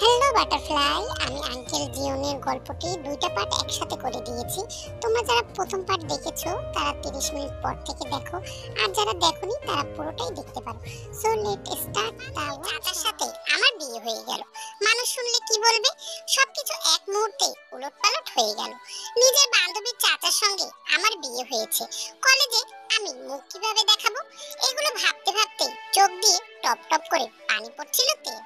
Hello butterfly, আমি uncle জিওনের গল্পটি দুইটা পার্ট একসাথে করে দিয়েছি। তোমরা যারা প্রথম পার্ট দেখেছো তারা 30 মিনিট পর থেকে দেখো, আর যারা দেখোনি তারা পুরোটাই দেখতে পারো। So let start. চাচার সাথে আমার বিয়ে হয়ে গেল। মানুষ শুনলে কি বলবে? সবকিছু এক মুহূর্তে উলটপালট হয়ে গেল। নিজের বান্ধবীর চাচার সঙ্গে আমার বিয়ে হয়েছে। কলেজে আমি মুখ কিভাবে দেখাবো, এগুলো ভাবতে ভাবতে চোখ দিয়ে টপ টপ করে পানি পড়ছিল তেল।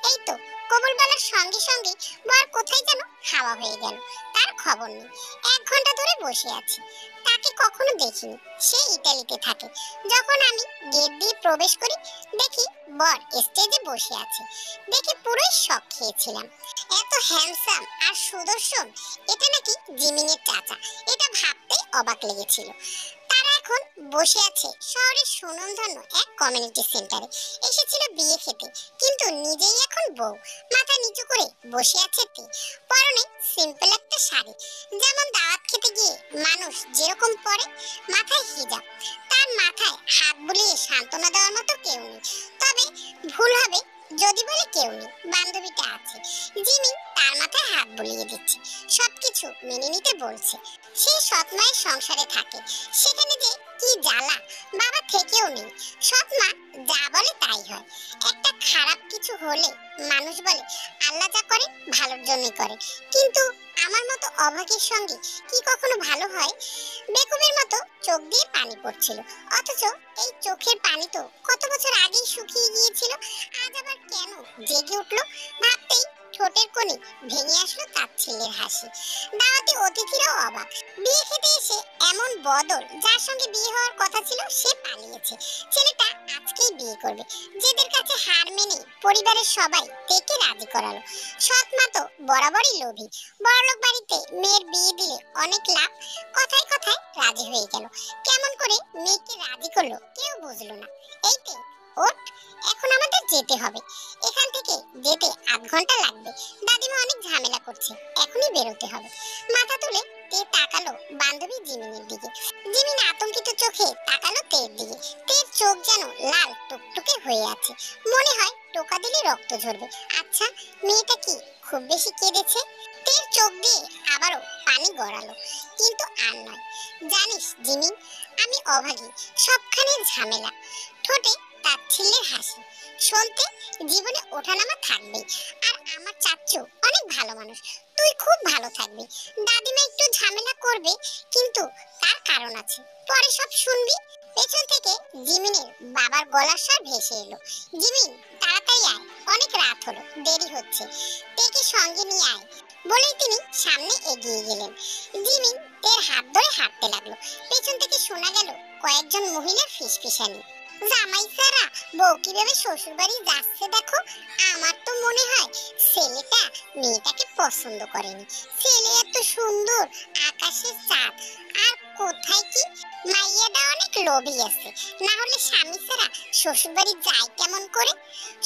এই তো কবুল বলার সঙ্গে সঙ্গে বর কোথায় যেন হাওয়া হয়ে গেল, তার খবর নেই। 1 ঘন্টা ধরে বসে আছি, তাকে কখনো দেখিনি। সে ইতালিতে থাকে। যখন আমি গেট দিয়ে প্রবেশ করি, দেখি বর স্টেজে বসে আছে। দেখে পুরোই শক খেয়েছিলাম। এত হ্যান্ডসাম আর সুদর্শন, এটা নাকি জিমিনের চাচা, এটা ভাবতেই অবাক লেগেছিল। তারা এখন বসে আছে শহরের সুনামধন্য এক কমিউনিটি সেন্টারে। এসেছিল বিয়ে খেতে, কিন্তু নিজেই এখন বউ। মাথা নিচু করে বসে আছে তে, পরনে সিম্পল একটা শাড়ি, যেমন দাওয়াত খেতে গিয়ে মানুষ যেরকম পরে। মাথায় হিজাব। তার মাথায় হাত বুলিয়ে সান্ত্বনা দেওয়ার মতো কেউ নেই। তবে ভুল হবে যদি বলে কেউ নেই, বান্ধবীটা আছে। জিমি তার মাথায় হাত বুলিয়ে দিচ্ছে, সবকিছু মেনে নিতে বলছে। সে সৎ মায়ের সংসারে থাকে, সেখানে যে কি জ্বালা, বাবা থেকেও নেই। সৎ মা যা বলে তাই হয়। একটা খারাপ কিছু হলে মানুষ বলে আল্লাহ যা করে ভালোর জন্যই করে, কিন্তু আমার মতো অভাগীর সঙ্গে কি কখনো ভালো হয়? বেকুবের মতো চোখ দিয়ে পানি পড়ছিল, অথচ এই চোখের পানি তো কত বছর আগেই শুকিয়ে গিয়েছিল। আজ আবার কেন জেগে উঠলো? ভাবতেই ঠোঁটের কোণে ভেঙে আসলো তাচ্ছিল্যের হাসি। দাওয়াতি অতিথিরাও অবাক। বিয়ে খেতে এসে এমন বদল, যার সঙ্গে বিয়ে হওয়ার কথা ছিল সে পালিয়েছে। ছেলেটা আজকেই বিয়ে করবে। যেদের কাছে হার মেনে পরিবারের সবাই তেকে রাজি করালো। সৎ মা তো বরাবরই লোভী। বড়লোক বাড়িতে মেয়ের বিয়ে দিলে অনেক লাভ। কথায় কথায় রাজি হয়ে গেল। কেমন করে মেয়েকে রাজি করলো কেউ বুঝলো না। এইতে ওঠ, এখন আমাদের যেতে হবে। এখান থেকে যেতে 8 ঘন্টা লাগবে। দাদিমা অনেক ঝামেলা করছে, এখনই বেরোতে হবে। মাথা তুলে তে তাকালো বান্ধবী জিমিনের দিকে। জিমিন আতঙ্কিত চোখে তাকালো তের দিকে। তের চোখ যেন লাল টুকটুকে হয়ে আছে, মনে হয় টোকা দিলে রক্ত ঝরবে। আচ্ছা, মেয়েটা কি খুব বেশি কেঁদেছে? তের চোখ দিয়ে আবারও পানি গড়ালো, কিন্তু আর নয়। জানিস জিমিন, আমি অভাগী, সবখানের ঝামেলা। ঠোঁটে তাচ্ছিল্যের হাসি। শুনতে জীবনে ওঠানামা থাকবেই, আর আমার চাচ্চু অনেক ভালো মানুষ। তুই খুব ভালো থাকবি। দাদিমা একটু ঝামেলা করবে, কিন্তু তার কারণ আছে, পরে সব শুনবি। পেছন থেকে জিমিনের বাবার গলার স্বর ভেসে এলো। জিমিন, তাড়াতাড়ি আয়, অনেক রাত হলো, দেরি হচ্ছে। তেকে সঙ্গে নিয়ে আয়, বলেই তিনি সামনে এগিয়ে গেলেন। জিমিন তের হাত ধরে হাঁটতে লাগলো। পেছন থেকে শোনা গেল কয়েকজন মহিলার ফিসফিসানি। জামাই সারা বউ কিভাবে শ্বশুর বাড়ি যাচ্ছে দেখো। আমার তো মনে হয় ছেলেটা মেয়েটাকে পছন্দ করেনি। ছেলে এত সুন্দর, আকাশের চাঁদ, আর কোথায় কি মাইয়াটা অনেক লোভী আছে, না হলে স্বামী ছাড়া শ্বশুর বাড়ি যায় কেমন করে?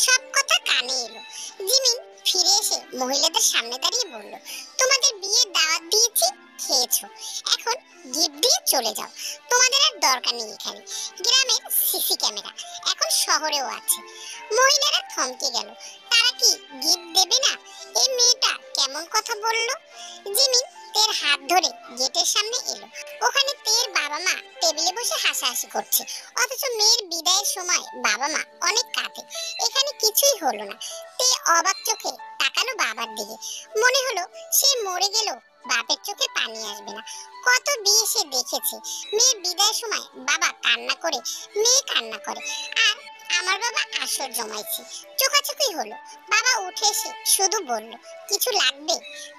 সব কথা কানে এলো। জিমিন ফিরে এসে মহিলাদের সামনে দাঁড়িয়ে বলল, তোমাদের বিয়ের দাওয়াত দিয়েছি, খেয়েছো, এখন গিফট দিয়ে চলে যাও। তোমাদের আর দরকার নেই এখানে। গ্রামের সিসি ক্যামেরা এখন শহরেও আছে। মহিলারা থমকে গেল। তারা কি গিফট দেবে না? এই মেয়েটা কেমন কথা বলল? জিমিন তের হাত ধরে গেটের সামনে এলো। ওখানে তের বাবা মা টেবিলে বসে হাসাহাসি করছে, অথচ মেয়ের বিদায়ের সময় বাবা মা অনেক কাঁদে। এখানে কিছুই হলো না। তে অবাক চোখে তাকালো বাবার দিকে। মনে হলো সে মরে গেল বাপের চোখে পানি আসবে না। কত বিয়ে সে দেখেছে, মেয়ের বিদায়ের সময় বাবা কান্না করে, মেয়ে কান্না করে, আর আমার বাবা আসর জমাইছে। চোখাচোখি হলো। বাবা উঠে এসে শুধু বলল, কিছু লাগবে?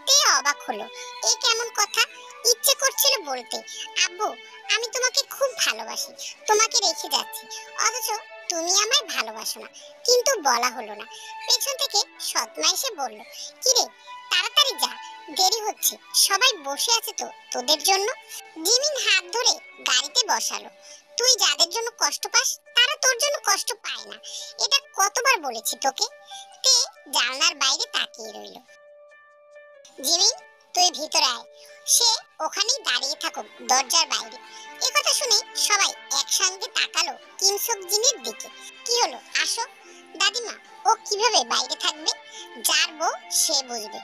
তে অবাক হলো। এই কেমন কথা? ইচ্ছে করছিল বলতে, আব্বু আমি তোমাকে খুব ভালোবাসি, তোমাকে রেখে যাচ্ছি, অথচ তুমি আমায় ভালোবাসো না। কিন্তু বলা হলো না। পেছন থেকে সৎমা এসে বলল, কিরে তাড়াতাড়ি যা, দেরি হচ্ছে, সবাই বসে আছে তো তোদের জন্য। জিমিন হাত ধরে গাড়িতে বসালো। তুই যাদের জন্য কষ্ট পাস তারা তোর জন্য কষ্ট পায় না, এটা কতবার বলেছি তোকে? তে জানলার বাইরে তাকিয়ে রইল। জিমিন, তুই ভিতরে আয়। সে ওখানেই দাঁড়িয়ে থাকুক দরজার বাইরে। কথা শুনে সবাই একসঙ্গে তাকালো কিমসুক জিনের দিকে। কি হলো, আসো। দাদিমা, ও কিভাবে বাইরে থাকবে? যার বউ সে বুঝবে।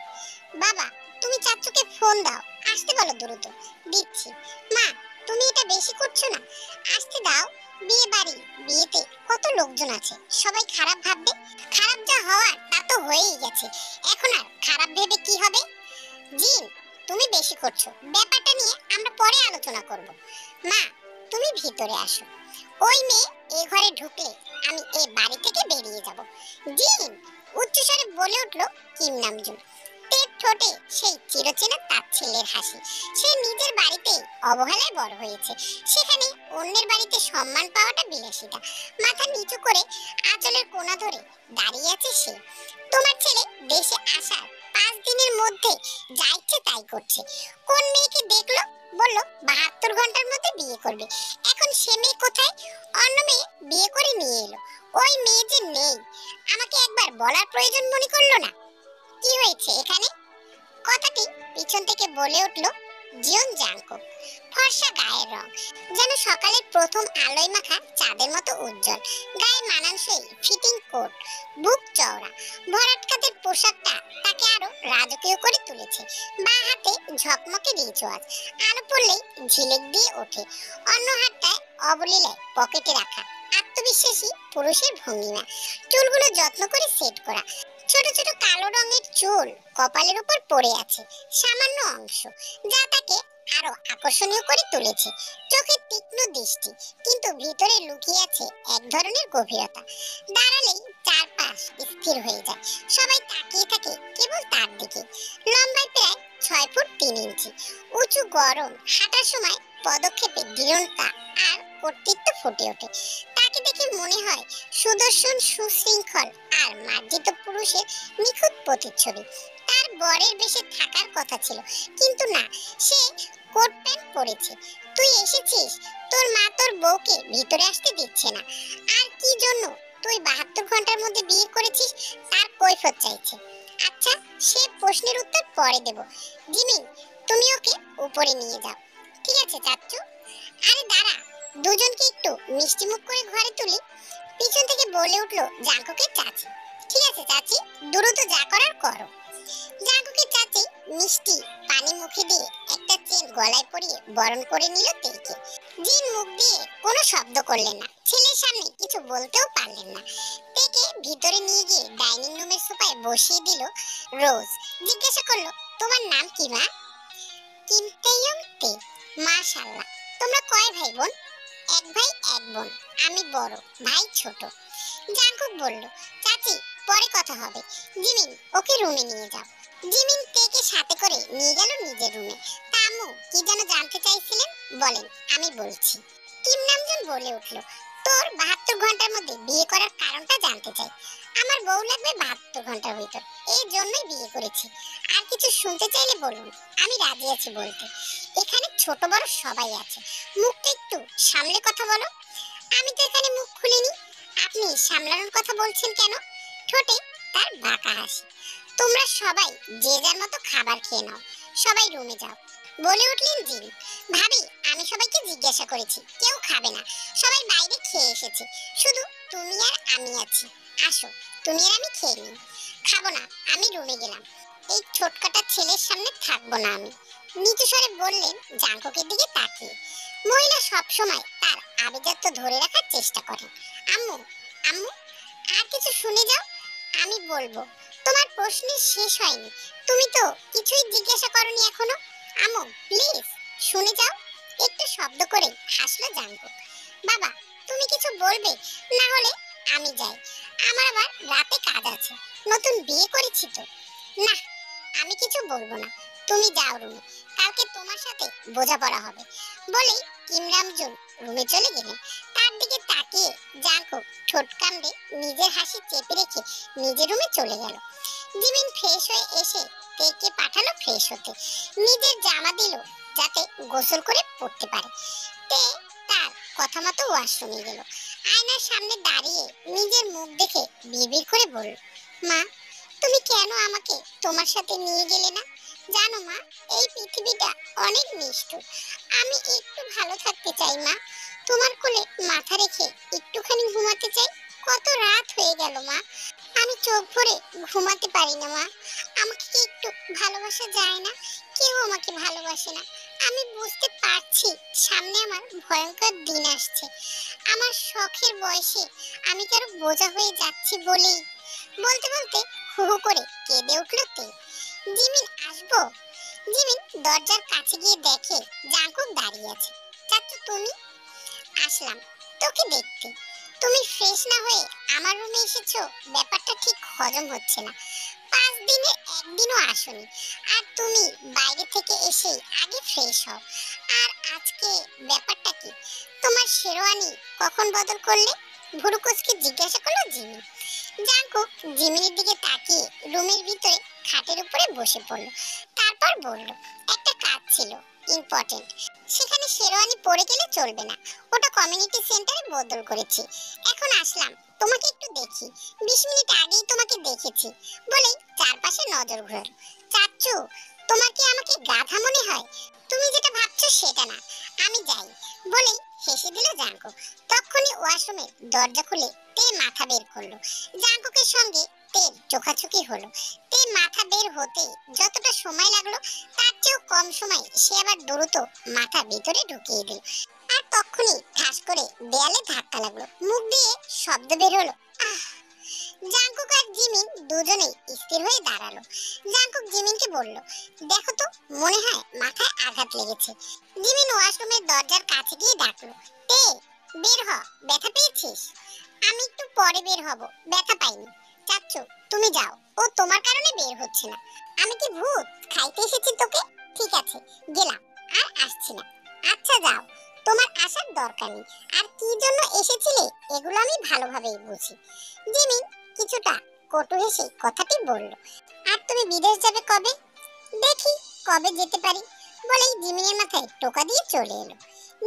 বাবা, তুমি চাচুকে ফোন দাও, আসতে বলো দ্রুত। দিচ্ছি। মা, তুমি এটা বেশি করছো না? আসতে দাও। বিয়ে বাড়ি, বিয়েতে কত লোকজন আছে, সবাই খারাপ ভাববে। খারাপ যা হওয়ার তা তো হয়েই গেছে, এখন আর খারাপ ভেবে কি হবে? জিন, তুমি বেশি করছো, ব্যাপারটা নিয়ে আমরা পরে আলোচনা করব। মা, তুমি ভিতরে আসো। ওই মেয়ে এই ঘরে ঢুকলে আমি এই বাড়ি থেকে বেরিয়ে যাব। জিন, উচ্চস্বরে বলে উঠল কিম নামজুন। তের ঠোঁটে সেই চিরচেনা তাচ্ছিল্যের হাসি। সে নিজের বাড়িতেই অবহেলায় বড় হয়েছে, সেখানে অন্যের বাড়িতে সম্মান পাওয়াটা বিলাসিতা। মাথা নিচু করে আঁচলের কোণা ধরে দাঁড়িয়ে আছে সে। তোমার ছেলে দেশে আসার 5 দিনের মধ্যে যা ইচ্ছে তাই করছে। কোন মেয়েকে দেখলো, বলল 72 ঘন্টার মধ্যে বিয়ে করবে। এখন সে মেয়ে কোথায়? অন্য মেয়ে বিয়ে করে নিয়ে এলো। ওই মেয়ে যে নেই, আমাকে একবার বলার প্রয়োজন মনে করলো না? কি হয়েছে এখানে? কথাটি পিছন থেকে বলে উঠল জিয়ন জাংকুক। ফর্সা গায়ের রং যেন সকালের প্রথম আলোয় মাখা চাঁদের মতো উজ্জ্বল। গায়ে মানানসই ফিটিং কোট, বুক চওড়া, ভরাট কাঁধের পোশাকটা তাকে আরো রাজকীয় করে তুলেছে। বাঁ হাতে ঝকমকে রিচওয়াজ, আলো পড়লেই ঝিলিক দিয়ে ওঠে। অন্য হাতটায় অবলীলায় পকেটে রাখা আত্মবিশ্বাসী পুরুষের ভঙ্গিমা। চুলগুলো যত্ন করে সেট করা, ছোট ছোট কালো রঙের চুল কপালের উপর পড়ে আছে সামান্য অংশ, যা তাকে আরো আকর্ষণীয় করে তুলেছে। চোখের তীক্ষ্ণ দৃষ্টি, কিন্তু ভিতরে লুকিয়ে আছে এক ধরনের গভীরতা। দাঁড়ালেই চারপাশ স্থির হয়ে যায়, সবাই তাকিয়ে থাকে কেবল তার দিকে। লম্বায় প্রায় 6 ফুট 3 ইঞ্চি, উঁচু গরম, হাঁটার সময় পদক্ষেপে দৃঢ়তা আর কর্তৃত্ব ফুটে ওঠে। তাকে দেখে মনে হয় সুদর্শন, সুশৃঙ্খল আর মার্জিত পুরুষের নিখুঁত প্রতিচ্ছবি। তার বরের বেশে থাকার কথা ছিল, কিন্তু না, সে কোট প্যান্ট পরেছে। তুই এসেছিস, তোর মা তোর বউকে ভিতরে আসতে দিচ্ছে না। আর কি জন্য তুই 72 ঘন্টার মধ্যে বিয়ে করেছিস তার কৈফিয়ত চাইছে। আচ্ছা, সে প্রশ্নের উত্তর পরে দেব। জিমিন, তুমি ওকে উপরে নিয়ে যাও। ঠিক আছে চাচ্চু। আরে দাঁড়া, দুজনকে একটু মিষ্টি মুখ করে ঘরে তুলি। পিছন থেকে বলে উঠলো জাঙ্কুকের চাচি। ঠিক আছে চাচি, দ্রুত যা করার করো। জাঙ্কুকের চাচি মিষ্টি পানি মুখে দিয়ে একটা চেন গলায় পরিয়ে বরণ করে নিল তেইকে। জিন মুখ দিয়ে কোনো শব্দ করলেন না, ছেলের সামনে কিছু বলতেও পারলেন না। তেকে ভিতরে নিয়ে গিয়ে ডাইনিং রুমের সোফায় বসিয়ে দিল রোজ। জিজ্ঞাসা করলো, তোমার নাম কি মা? কিম তেয়ং তে। মাশাআল্লাহ। তোমরা কয় ভাই বোন? এক ভাই এক বোন, আমি বড়, ভাই ছোট। জাঙ্কুক বলল, চাচি পরে কথা হবে। জিমিন, ওকে রুমে নিয়ে যাও। জিমিন তেকে সাথে করে নিয়ে গেল নিজের রুমে। তামু কি যেন জানতে চাইছিলেন, বলেন, আমি বলছি। কিম নামজুন বলে উঠল, তোর 72 ঘন্টার মধ্যে বিয়ে করার কারণটা জানতে চাই। আমার বউ লাগবে 72 ঘন্টার ভিতর, এই জন্যই বিয়ে করেছি। আর কিছু শুনতে চাইলে বলুন, আমি রাজি আছি বলতে। এখানে ছোট বড় সবাই আছে, মুখটা একটু সামলে কথা বলো। আমি তো এখানে মুখ খুলিনি, আপনি সামলানোর কথা বলছেন কেন? ঠোঁটে তার বাঁকা হাসি। তোমরা সবাই যে যার মতো খাবার খেয়ে নাও, সবাই রুমে যাও, বলে উঠলেন জিন। ভাবি, আমি সবাইকে জিজ্ঞাসা করেছি, কেউ খাবে না, সবাই বাইরে খেয়ে এসেছে, শুধু তুমি আর আমি আছি। আসো, তুমি আর আমি খেয়ে নিই। খাবো না, আমি রুমে গেলাম, এই ছোটকাটা ছেলের সামনে থাকবো না আমি, নিচু স্বরে বললেন জাঙ্কুকের দিকে তাকিয়ে। মহিলা সব সময় তার আভিজাত্য ধরে রাখার চেষ্টা করেন। আম্মু, আম্মু, আর কিছু শুনে যাও, আমি বলবো। তোমার প্রশ্ন শেষ হয়নি, তুমি তো কিছুই জিজ্ঞাসা করনি এখনো। আম্মু প্লিজ শুনে যাও, একটু শব্দ করে হাসলো জাঙ্কুক। বাবা, তুমি কিছু বলবে? না হলে আমি যাই, আমার আবার রাতে কাজ আছে, নতুন বিয়ে করেছি তো। না, আমি কিছু বলবো না, তুমি যাও রুমে, কালকে তোমার সাথে বোঝাপড়া হবে। বলেই কিম নামজুন রুমে চলে গেলেন। তার দিকে তাকিয়ে জাঙ্কুক ঠোঁট কামড়ে নিজের হাসি চেপে রেখে নিজের রুমে চলে গেল। জিমিন ফ্রেশ হয়ে এসে তেকে পাঠালো ফ্রেশ হতে, নিজের জামা দিল যাতে গোসল করে পড়তে পারে। তে তার কথা মতো ওয়াশরুমে গেল। আয়নার সামনে দাঁড়িয়ে নিজের মুখ দেখে বিড়বিড় করে বলল, মা, তুমি কেন আমাকে তোমার সাথে নিয়ে গেলে না? জানো মা, এই পৃথিবীটা অনেক নিষ্ঠুর, আমি একটু ভালো থাকতে চাই মা, তোমার কোলে মাথা রেখে একটুখানি ঘুমাতে চাই, কত রাত হয়ে গেল মা, আমি চোখ ভরে ঘুমাতে পারি না মা। আমাকে কি একটু ভালোবাসা যায় না? কেউ আমাকে ভালোবাসে না। আমি বুঝতে পারছি সামনে আমার ভয়ঙ্কর দিন আসছে। আমার শখের বয়সে আমি কারো বোঝা হয়ে যাচ্ছি বলেই। বলতে বলতে হু হু করে কেঁদে উঠল তে। জিমিন আসবো? জিমিন দরজার কাছে গিয়ে দেখে জাঙ্কুক দাঁড়িয়ে আছে। চাচ্চু তুমি? আসলাম তোকে দেখতে। তুমি ফ্রেশ না হয়ে আমার রুমে এসেছো, ব্যাপারটা ঠিক হজম হচ্ছে না। 5 দিনে একদিনও আসোনি, আর তুমি বাইরে থেকে এসে আগে ফ্রেশ হও। আর আজকে ব্যাপারটা কি? তোমার শেরওয়ানি কখন বদল করলে? ভুরু কুচকে জিজ্ঞাসা করলো জিমিন। জাঙ্কুক জিমিনের দিকে তাকিয়ে রুমের ভিতরে খাটের উপরে বসে পড়লো। তারপর বলল, একটা কাজ ছিল, ইম্পর্টেন্ট। সেখানে শেরওয়ানি পরে গেলে চলবে না, ওটা কমিউনিটি সেন্টারে বদল করেছি। এখন আসলাম তোমাকে একটু দেখি। 20 মিনিট আগেই তোমাকে দেখেছি বলেই চারপাশে নজর ঘোরালো। চাচ্চু, তোমার কি আমাকে গাধা মনে হয়? তুমি যেটা ভাবছো সেটা না, আমি যাই বলেই হেসে দিল জাঙ্কুক। তখনই ওয়াশরুমের দরজা খুলে তে মাথা বের করলো। জাঙ্কুকের সঙ্গে তের চোখাচোখি হলো। তে মাথা বের হতে যতটা সময় লাগলো তার চেয়েও কম সময় সে আবার দ্রুত মাথা ভিতরে ঢুকিয়ে দিল। আর তখনই ঠাস করে দেয়ালে ধাক্কা লাগলো, মুখ দিয়ে শব্দ বের হলো, আহ। জাঙ্কুক আর জিমিন দুজনেই স্থির হয়ে দাঁড়ালো। জাঙ্কুক জিমিনকে বলল, দেখো তো, মনে হয় মাথায় আঘাত লেগেছে। জিমিন ওয়াশরুমের দরজার কাছে গিয়ে ডাকলো, তে বের হ, ব্যথা পেয়েছিস? আমি একটু পরে বের হব, ব্যথা পাইনি। চাচ্চু তুমি যাও, ও তোমার কারণে বের হচ্ছে না। আমি কি ভূত খাইতে এসেছি তোকে? ঠিক আছে, গেলাম, আর আসছি না। আচ্ছা যাও, তোমার আসার দরকার নেই। আর কি জন্য এসেছিলে এগুলো আমি ভালোভাবেই বুঝি। জিমিন কিছুটা কটু হেসে কথাটি বলল, আর তুমি বিদেশ যাবে কবে? দেখি কবে যেতে পারি বলেই জিমিনের মাথায় টোকা দিয়ে চলে এলো।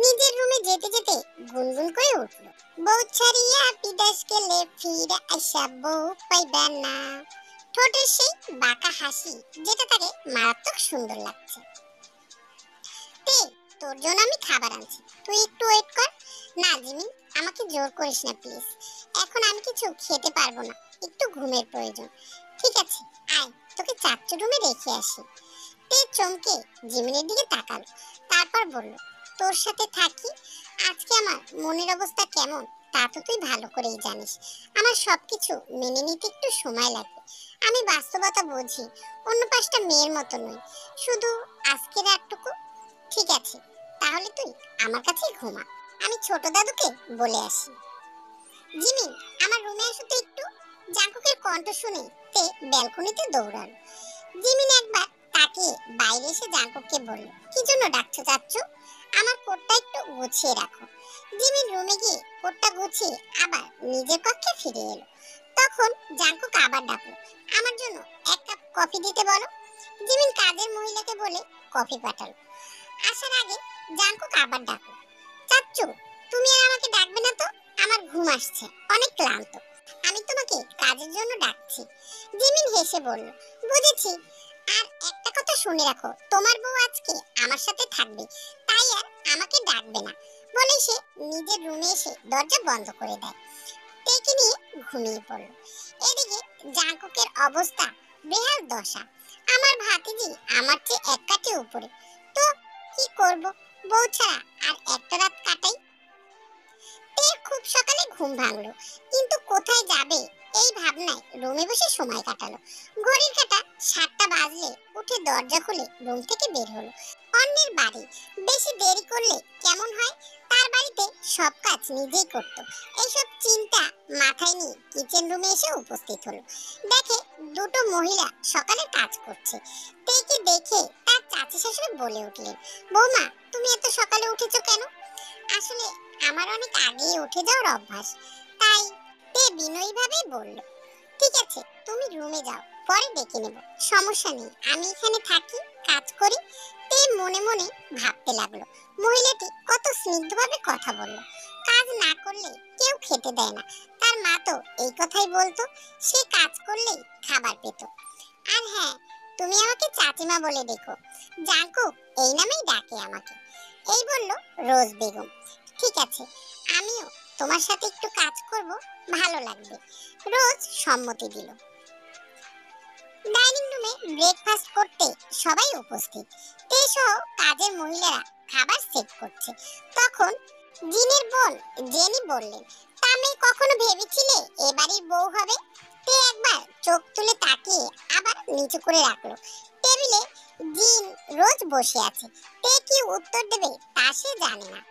নিজের রুমে যেতে যেতে গুনগুন করে উঠল, বউ ছাড়িয়া বিদেশ গেলে ফিরে আসা বউ পাইবে না। ঠোঁটের সেই বাঁকা হাসি যেটা তাকে মারাত্মক সুন্দর লাগছে। তে, তোর জন্য আমি খাবার আনছি, তুই একটু ওয়েট কর। না জিমিন, আমাকে জোর করিস না প্লিজ। এখন আমি কিছু খেতে পারবো না, একটু ঘুমের প্রয়োজন। ঠিক আছে, আয়, তোকে চাচ্চু রুমে রেখে আসি। তে চমকে জিমিনের দিকে তাকালো, তারপর বলল, তোর সাথে থাকি? আজকে আমার মনের অবস্থা কেমন তা তো তুই ভালো করেই জানিস। আমার সবকিছু মেনে নিতে একটু সময় লাগবে। আমি বাস্তবতা বুঝি, অন্য 5টা মেয়ের মতো নই। শুধু আজকের রাতটুকু। ঠিক আছে, তাহলে তুই আমার কাছেই ঘুমা, আমি ছোট দাদুকে বলে আসি। জিমিন, আমার রুমে আসো তো একটু। জাঙ্কুকের কণ্ঠ শুনে তে ব্যালকনিতে দৌড়ালো। জিমিন একবার তাকিয়ে বাইরে এসে জাঙ্কুককে বলল, কি জন্য ডাকছো চাচ্চু? আমার কোটটা একটু গুছিয়ে রাখো। জিমিন রুমে গিয়ে কোটটা গুছিয়ে আবার নিজের কক্ষে ফিরে এলো। তখন জাঙ্কুক আবার ডাকলো, আমার জন্য 1 কাপ কফি দিতে বলো। জিমিন কাজের মহিলাকে বলে কফি পাঠালো। আসার আগে জাঙ্কুক আবার ডাকলো, চাচ্চু তুমি আর আমাকে ডাকবে না তো? আমার ঘুম আসছে, অনেক ক্লান্ত। আমি তোমাকে কাজের জন্য ডাকছি। জিমিন হেসে বলল, বুঝেছি। আর একটা কথা শুনে রাখো, তোমার বউ আজকে আমার সাথে থাকবে, তাই আর আমাকে ডাকবে না বলে সে নিজের রুমে এসে দরজা বন্ধ করে দেয়। তেকে নিয়ে ঘুমিয়ে পড়ল। এদিকে জাঙ্কুকের অবস্থা বেহাল দশা। আমার ভাতিজি আমার চেয়ে 1 কাঠি উপরে। তো কি করব, বউ ছাড়া আর একটা রাত কাটাই। তের খুব সকালে ঘুম ভাঙলো, কিন্তু কোথায় যাবে এই ভাবনায় রুমে বসে সময় কাটালো। ঘড়ির কাঁটা 7টা বাজলে উঠে দরজা খুলে রুম থেকে বের হলো। অন্যের বাড়ি, বেশি দেরি করলে কেমন হয়? তার বাড়িতে সব কাজ নিজেই করত। এইসব চিন্তা মাথায় নিয়ে কিচেন রুমে এসে উপস্থিত হলো। দেখে দুটো মহিলা সকালে কাজ করছে। তেকে দেখে তার চাচি শাশুড়ি বলে উঠলেন, বৌমা তুমি এত সকালে উঠেছো কেন? আসলে আমার অনেক আগেই উঠে যাওয়ার অভ্যাস, তাই। তে বিনয়ী ভাবে বলল, ঠিক আছে তুমি রুমে যাও, পরে ডেকে নেব, সমস্যা নেই, আমি এখানে থাকি, কাজ করি। তে মনে মনে ভাবতে লাগলো, মহিলাটি কত স্নিগ্ধভাবে কথা বলল। কাজ না করলে কেউ খেতে দেয় না, তার মা তো এই কথাই বলতো, সে কাজ করলেই খাবার পেত। আর হ্যাঁ, তুমি আমাকে চাচিমা বলে ডেকো, জাঙ্কুক এই নামেই ডাকে আমাকে। এই বলল রোজ বেগম। ঠিক আছে, আমিও তোমার সাথে একটু কাজ করব, ভালো লাগবে। রোজ সম্মতি দিল। ডাইনিং রুমে ব্রেকফাস্ট করতে সবাই উপস্থিত। তেসহ কাজের মহিলারা খাবার সেট করছে। তখন জিনের বোন জেনি বললেন, তা মেয়ে কখনো ভেবেছিলে এ বাড়ির বউ হবে? তে একবার চোখ তুলে তাকিয়ে আবার নিচু করে রাখলো। টেবিলে জিন রোজ বসে আছে। তে কি উত্তর দেবে তা সে জানে না।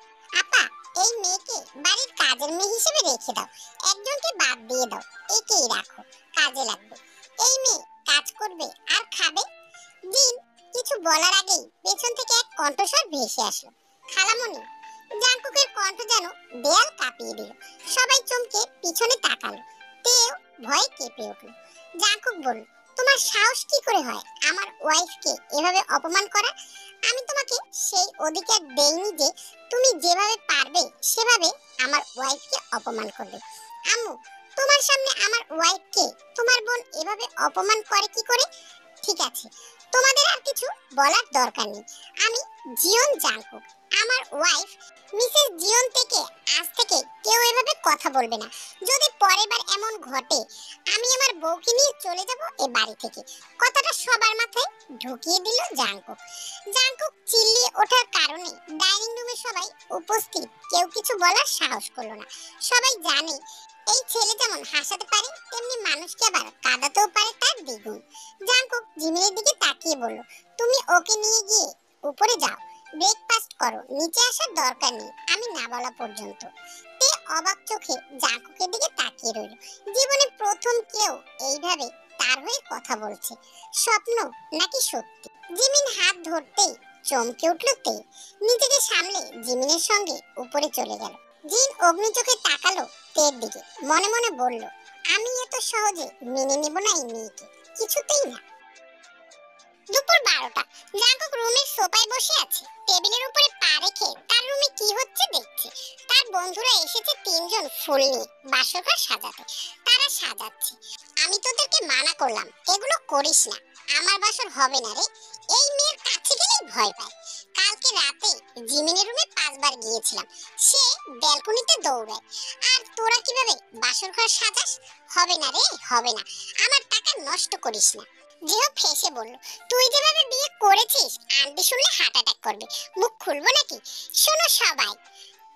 আপা, এই মেয়েকে বাড়ির কাজের মেয়ে হিসেবে রেখে দাও, একজনকে বাদ দিয়ে দাও, একেই রাখো, কাজে লাগবে। এই মেয়ে কাজ করবে আর খাবে। জিন কিছু বলার আগেই পেছন থেকে এক কণ্ঠস্বর ভেসে আসলো, খালামণি। জাঙ্কুকের কণ্ঠ যেন দেয়াল কাঁপিয়ে দিল। সবাই চমকে পিছনে তাকালো। তেও ভয়ে কেঁপে উঠল। জাঙ্কুক বলল, তোমার সাহস কি করে হয় আমার ওয়াইফকে এভাবে অপমান করা? আমি তোমাকে সেই অধিকার দেইনি যে তুমি যেভাবে পারবে সেভাবে আমার ওয়াইফকে অপমান করবে। আম্মু, তোমার সামনে আমার ওয়াইফকে তোমার বোন এভাবে অপমান করে কি করে? ঠিক আছে, তোমাদের আর কিছু বলার দরকার নেই। আমি জিওন জাঙ্কুক, আমার ওয়াইফ মিসেস জিওন থেকে আজ থেকে কেউ এভাবে কথা বলবে না। যদি পরের বার এমন ঘটে আমি আমার বউকে নিয়ে চলে যাব এই বাড়ি থেকে। কথাটা সবার মাথায় ঢুকিয়ে দিল জাঙ্কুক। জাঙ্কুক চিল্লিয়ে ওঠার কারণে ডাইনিং রুমে সবাই উপস্থিত কেউ কিছু বলার সাহস করলো না। সবাই জানে এই ছেলে যেমন হাসাতে পারে তেমনি মানুষকে আবার কাঁদাতেও পারে তার দ্বিগুণ। জাঙ্কুক জিমিনের দিকে তাকিয়ে বলল, তুমি ওকে নিয়ে গিয়ে উপরে যাও, ব্রেকফাস্ট করো, নিচে আসার দরকার নেই আমি না বলা পর্যন্ত। তে অবাক চোখে জাঙ্কুকের দিকে তাকিয়ে রইল। জীবনে প্রথম কেউ এইভাবে তার হয়ে কথা বলছে। স্বপ্ন নাকি সত্যি? জিমিন হাত ধরতেই চমকে উঠল তে। নিজেকে সামলে জিমিনের সঙ্গে উপরে চলে গেল। জিন অগ্নি চোখে তাকালো তের দিকে, মনে মনে বলল, আমি এত সহজে মেনে নেব না এই মেয়েকে, কিছুতেই না। দুপুর 12টা। জাঙ্কুক রুমের সোফায় বসে আছে। টেবিলের উপরে পা রেখে তার রুমে কি হচ্ছে দেখছে। তার বন্ধুরা এসেছে 3জন ফুল নিয়ে বাসরঘর সাজাতে। তারা সাজাচ্ছে। আমি তোদেরকে মানা করলাম এগুলো করিস না, আমার বাসর হবে না রে। এই মেয়ের কাছে গেলেই ভয় পায়। কালকে রাতে জিমিনের রুমে 5 বার গিয়েছিলাম, সে ব্যালকনিতে দৌড়ায়। আর তোরা কিভাবে বাসরঘর সাজাস? হবে না রে, হবে না। আমার টাকা নষ্ট করিস না। জিও ফেসে বলল, তুই যেভাবে বিয়ে করেছিস আন্টি শুনলে হার্ট অ্যাটাক করবে। মুখ খুলবো নাকি? শোনো সবাই,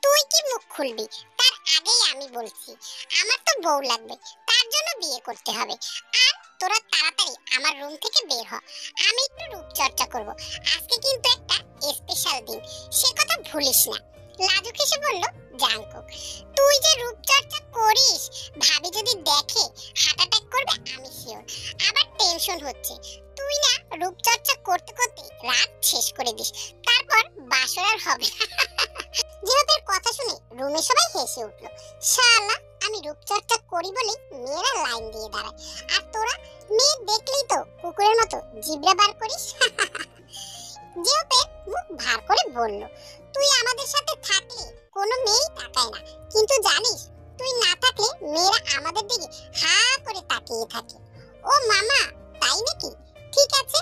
তুই কি মুখ খুলবি তার আগেই আমি বলছি, আমার তো বউ লাগবে, তার জন্য বিয়ে করতে হবে। আর তোরা তাড়াতাড়ি আমার রুম থেকে বের হ, আমি একটু রূপচর্চা করব। আজকে কিন্তু একটা স্পেশাল দিন, সে কথা ভুলিস না। লাজুক হেসে বলল জাঙ্কুক, তুই যে রূপচর্চা করিস ভাবি যদি দেখে হার্ট অ্যাটাক করবে আমি শিওর। আবার টেনশন হচ্ছে, তুই না রূপচর্চা করতে করতে রাত শেষ করে দিস, তারপর বাসর আর হবে না। জিহাদের কথা শুনে রুমে সবাই হেসে উঠল। শালা, আমি রূপচর্চা করি বলে মেয়েরা লাইন দিয়ে দাঁড়ায়, আর তোরা মেয়ে দেখলেই তো কুকুরের মতো জিবরা বার করিস। জিওপের মুখ ভার করে বলল, তুই আমাদের সাথে থাকলে কোনো মেয়েই তাকায় না, কিন্তু জানিস তুই না থাকলে মেয়েরা আমাদের দিকে হা করে তাকিয়ে থাকে। ও মামা, তাই নাকি? ঠিক আছে,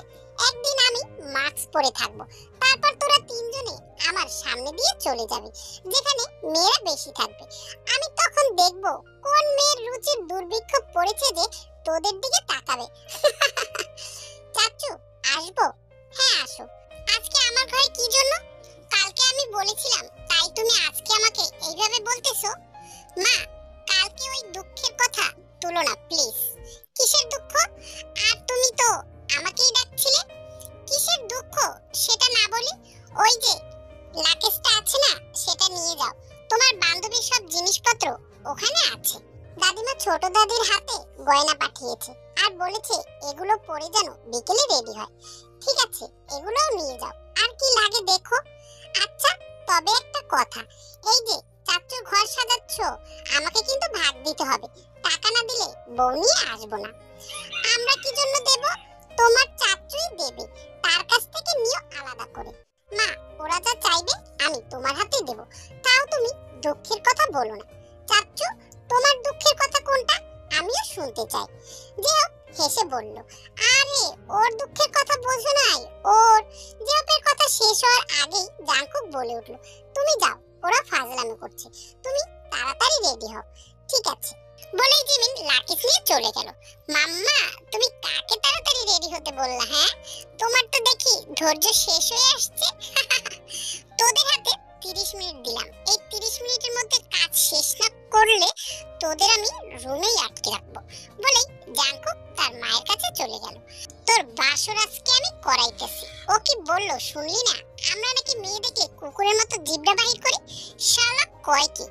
একদিন আমি মাস্ক পরে থাকবো, তারপর তোরা 3জনে আমার সামনে দিয়ে চলে যাবে যেখানে মেয়েরা বেশি থাকবে। আমি তখন দেখব কোন মেয়ের রুচির দুর্ভিক্ষ পড়েছে যে তোদের দিকে তাকাবে। চাচু, আসবো? হ্যাঁ আসো। আজকে আমার ঘরে কি জন্য? কালকে আমি বলেছিলাম তাই তুমি আজকে আমাকে এইভাবে বলতেছো? মা, কালকে ওই দুঃখের কথা তুলো না প্লিজ। কিসের দুঃখ? আর তুমি তো আমাকেই ডাকছিলে। কিসের দুঃখ সেটা না বলি ওই যে লাকেজটা আছে না, সেটা নিয়ে যাও। তোমার বান্ধবীর সব জিনিসপত্র ওখানে আছে। দাদিমা ছোট দাদির হাতে গয়না পাঠিয়েছে আর বলেছে এগুলো পরে যেন বিকেলে রেডি হয়। ঠিক আছে, এগুলোও নিয়ে যাও। আর কি লাগে দেখো। আচ্ছা, তবে একটা কথা, এই যে চাচুর ঘর সাজাচ্ছ, আমাকে কিন্তু ভাগ দিতে হবে। টাকা না দিলে বউ নিয়ে আসবো না। আমরা কি জন্য দেব? তোমার চাচুই দেবে, তার কাছ থেকে নিও আলাদা করে। মা, ওরা যা চাইবে আমি তোমার হাতেই দেব। তাও তুমি দুঃখের কথা বলো না। চাচু, তোমার দুঃখের কথা কোনটা? আমিও শুনতে চাই। জিও হেসে বলল, আরে ওর দুঃখের কথা বোঝো নাই ওর। জিওপের কথা শেষ হওয়ার আগেই জাঙ্কুক বলে উঠল, তুমি যাও, ওরা ফাজলামি করছে, তুমি তাড়াতাড়ি তাড়াতাড়ি রেডি হও। ঠিক আছে বলেই জিমিন লাকিস নিয়ে চলে গেল। মাম্মা তুমি কাকে তাড়াতাড়ি রেডি হতে বললা? হ্যাঁ তোমার তো দেখি ধৈর্য শেষ হয়ে আসছে। তোদের হাতে 30 মিনিট দিলাম, এই 30 মিনিটের মধ্যে কাজ শেষ না করলে তোদের আমি রুমেই আটকে রাখবো বলেই জাঙ্কুক তার মায়ের কাছে চলে গেল। তোর বাসর আজকে আমি করাইতেছি। ও কি বললো শুনলি না? আমরা নাকি মেয়ে দেখলে কুকুরের মতো জিব্রা বাহির করি। শালা কয় কি,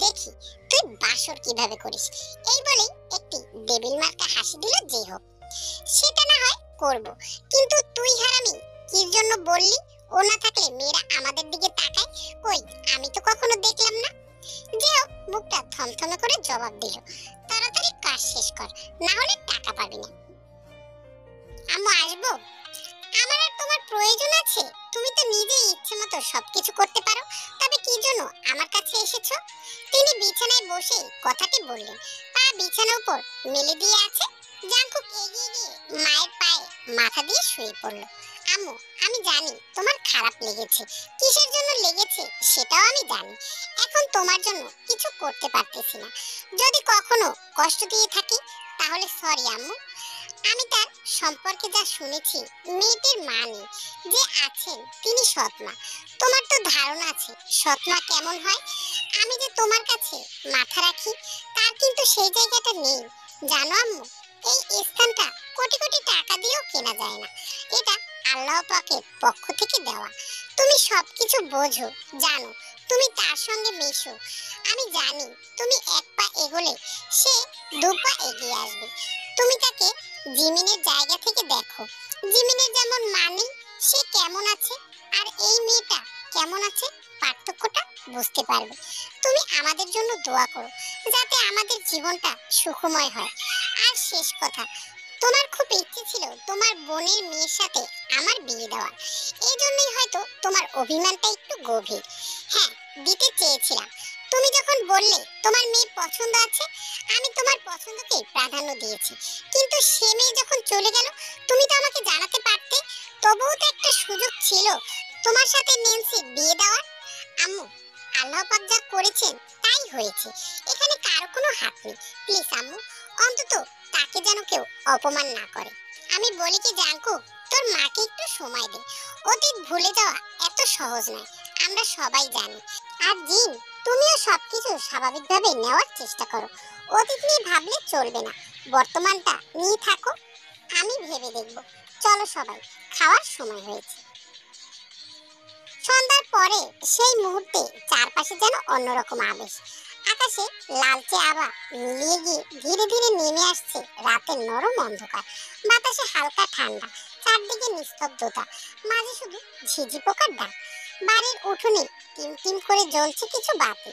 দেখি তুই বাসর কিভাবে করিস। এই বলেই একটি ডেবিল মার্কা হাসি দিল যে হোক। সেটা না হয় করব, কিন্তু তুই হারামি কি জন্য বললি ও না থাকলে মেয়েরা আমাদের দিকে তাকায়? কই আমি তো কখনো দেখলাম না। যে হোক মুখটা থমথমে করে জবাব দিল, তাড়াতাড়ি কাজ শেষ কর, না হলে টাকা পাবি না। আম্মু আসবো? আমার আর তোমার প্রয়োজন আছে? তুমি তো নিজেই ইচ্ছে মতো সবকিছু করতে পারো, তবে কি জন্য আমার কাছে এসেছো? তিনি বিছানায় বসে কথাটি বললেন, পা বিছানার উপর মেলে দিয়ে আছে। জাঙ্কুক এগিয়ে গিয়ে মায়ের পায়ে মাথা দিয়ে শুয়ে পড়ল। আম্মু আমি জানি তোমার খারাপ লেগেছে, কিসের জন্য লেগেছে সেটাও আমি জানি। এখন তোমার জন্য কিছু করতে পারতেছি না। যদি কখনো কষ্ট দিয়ে থাকি তাহলে সরি আম্মু। আমি তার সম্পর্কে যা শুনেছি, মেয়েটির মা নেই, যে আছেন তিনি সৎমা। তোমার তো ধারণা আছে সৎমা কেমন হয়। আমি যে তোমার কাছে মাথা রাখি তার কিন্তু সেই জায়গাটা নেই জানো আম্মু। এই স্থানটা কোটি কোটি টাকা দিয়েও কেনা যায় না, এটা আল্লাহ পাকের পক্ষ থেকে দেওয়া। তুমি সবকিছু বোঝো, জানো, তুমি তার সঙ্গে মেশো। আমি জানি তুমি এক পা এগোলে সে দু পা এগিয়ে আসবে। তুমি তাকে জিমিনের জায়গা থেকে দেখো, জিমিনের যেমন মানে সে কেমন আছে আর এই মেয়েটা কেমন আছে, পার্থক্যটা বুঝতে পারবে। তুমি আমাদের জন্য দোয়া করো যাতে আমাদের জীবনটা সুখময় হয়। আর শেষ কথা, তোমার খুব ইচ্ছে ছিল তোমার বোনের মেয়ের সাথে আমার বিয়ে দেওয়ার, এই জন্যই হয়তো তোমার অভিমানটা একটু গভীর। হ্যাঁ দিতে চেয়েছিলাম, তুমি যখন বললে তোমার মেয়ে পছন্দ আছে, আমি তোমার পছন্দকে প্রাধান্য দিয়েছি। কিন্তু সে মেয়ে যখন চলে গেল তুমি তো আমাকে জানাতে পারতে, তবুও তো একটা সুযোগ ছিল তোমার সাথে নেন্সি বিয়ে দেওয়ার। আম্মু আল্লাহ পাক যা করেছেন তাই হয়েছে, এখানে কারো কোনো হাত নেই। প্লিজ আম্মু অন্তত তাকে যেন কেউ অপমান না করে। আমি বলি কি জাঙ্কুক, তোর মাকে একটু সময় দে। অতীত ভুলে যাওয়া এত সহজ নয়, আমরা সবাই জানি। আর জিন তুমিও সবকিছু স্বাভাবিকভাবে নেওয়ার চেষ্টা করো। অতীত নিয়ে ভাবলে চলবে না, বর্তমানটা নিয়ে থাকো। আমি ভেবে দেখব। চলো সবাই, খাওয়ার সময় হয়েছে। সন্ধ্যার পরে সেই মুহূর্তে চারপাশে যেন অন্যরকম আবেশ। আকাশে লালচে আভা মিলিয়ে গিয়ে ধীরে ধীরে নেমে আসছে রাতের নরম অন্ধকার। বাতাসে হালকা ঠান্ডা, চারদিকে নিস্তব্ধতা, মাঝে শুধু ঝিঝি পোকার ডাক। বাড়ির উঠোনে টিম টিম করে জ্বলছে কিছু বাতি।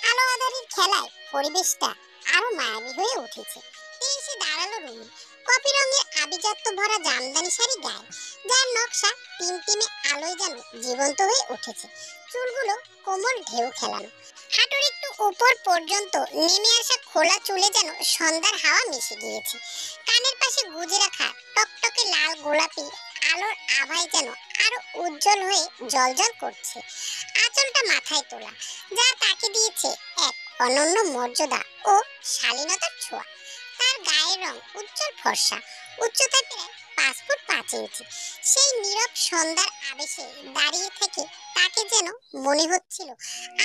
আলো আঁধারির খেলায় পরিবেশটা আরো মায়াবী হয়ে উঠেছে। এসে দাঁড়ালো রুমে, কফি রঙের আভিজাত্য ভরা জামদানি শাড়ি গায়ে, যার নকশা টিমটিমে আলোয় যেন জীবন্ত হয়ে উঠেছে। চুলগুলো কোমল ঢেউ খেলানো, হাঁটুর একটু উপর পর্যন্ত নেমে আসা খোলা চুলে যেন সন্ধ্যার হাওয়া মিশে গিয়েছে। কানের পাশে গুজে রাখা টকটকে লাল গোলাপি আলোর আভায় যেন আরো উজ্জ্বল হয়ে জ্বলজ্বল করছে। আঁচলটা মাথায় তোলা, যা তাকে দিয়েছে এক অনন্য মর্যাদা ও শালীনতার ছোঁয়া। তার গায়ের রং উজ্জ্বল ফর্সা, উচ্চতা প্রায় 5 ফুট 5 ইঞ্চি। সেই নীরব সন্ধ্যার আবেশে দাঁড়িয়ে থেকে তাকে যেন মনে হচ্ছিল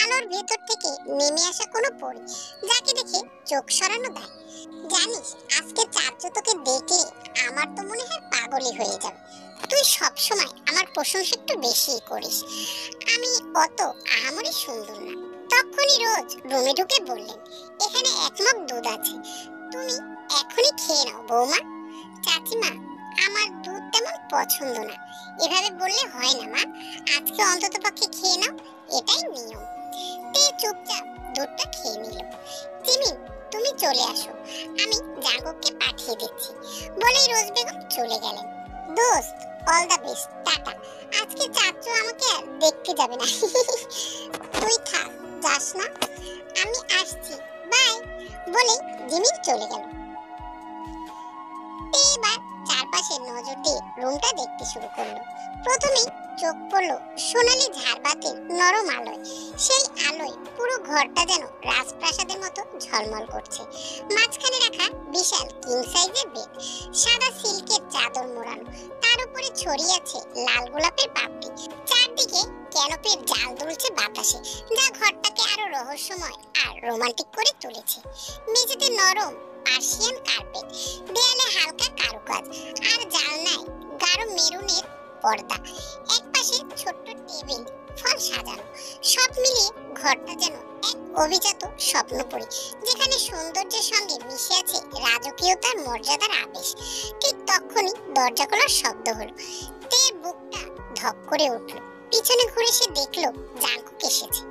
আলোর ভেতর থেকে নেমে আসা কোনো পরী, যাকে দেখে চোখ সরানো দেয়। জানিস আজকে চাচু তোকে দেখলে আমার তো মনে হয় পাগলই হয়ে যাবে। তুই সবসময় আমার প্রশংসা একটু বেশিই করিস। আমি অত আহামরি সুন্দর না। তখনই রোজ রুমে ঢুকে বললেন, এখানে 1 মগ দুধ আছে, তুমি এখনই খেয়ে নাও বৌমা। চাচিমা আমার দুধ তেমন পছন্দ না। এভাবে বললে হয় না মা, আজকে অন্তত পক্ষে খেয়ে নাও, এটাই নিয়ম। তে চুপচাপ দুধটা খেয়ে নিল। জিমিন তুমি চলে আসো, আমি জাঙ্কুককে পাঠিয়ে দিচ্ছি বলেই রোজ বেগম চলে গেলেন। দোস্ত অল দ্য বেস্ট, টাটা। আজকে চাচু আমাকে আর দেখতে যাবে না। তুই থাক, যাস না, আমি আসছি, বাই বলে জিমিন চলে গেল। এবার চারপাশে চারপাশে নজর দিয়ে রুমটা দেখতে শুরু করলো। প্রথমেই চোখ পড়লো সোনালী ঝাড়বাতির নরম আলোয়। সেই আলোয় পুরো ঘরটা যেন রাজপ্রাসাদের মতো ঝলমল করছে। মাঝখানে রাখা বিশাল কিং সাইজের বেড, সাদা সিল্কের চাদর মোড়ানো, তার উপরে ছড়িয়ে আছে লাল গোলাপের পাপড়ি। চারদিকে ক্যানোপির জাল দুলছে বাতাসে, যা ঘরটাকে আরো রহস্যময় আর রোমান্টিক করে তুলেছে। মেঝেতে নরম পার্সিয়ান কার্পেট, দেয়ালে হালকা কারুকাজ, আর জানলায় গাঢ় মেরুনের পর্দা। একপাশে ছোট্ট টেবিল, ফল সাজানো। সব মিলিয়ে ঘরটা যেন এক অভিজাত স্বপ্নপুরী, যেখানে সৌন্দর্যের সঙ্গে মিশে আছে রাজকীয়তার মর্যাদার আবেশ। ঠিক তখনই দরজা খোলার শব্দ হলো। তের বুকটা ধক করে উঠল। পিছনে ঘুরে সে দেখলো জাঙ্কুক এসেছে।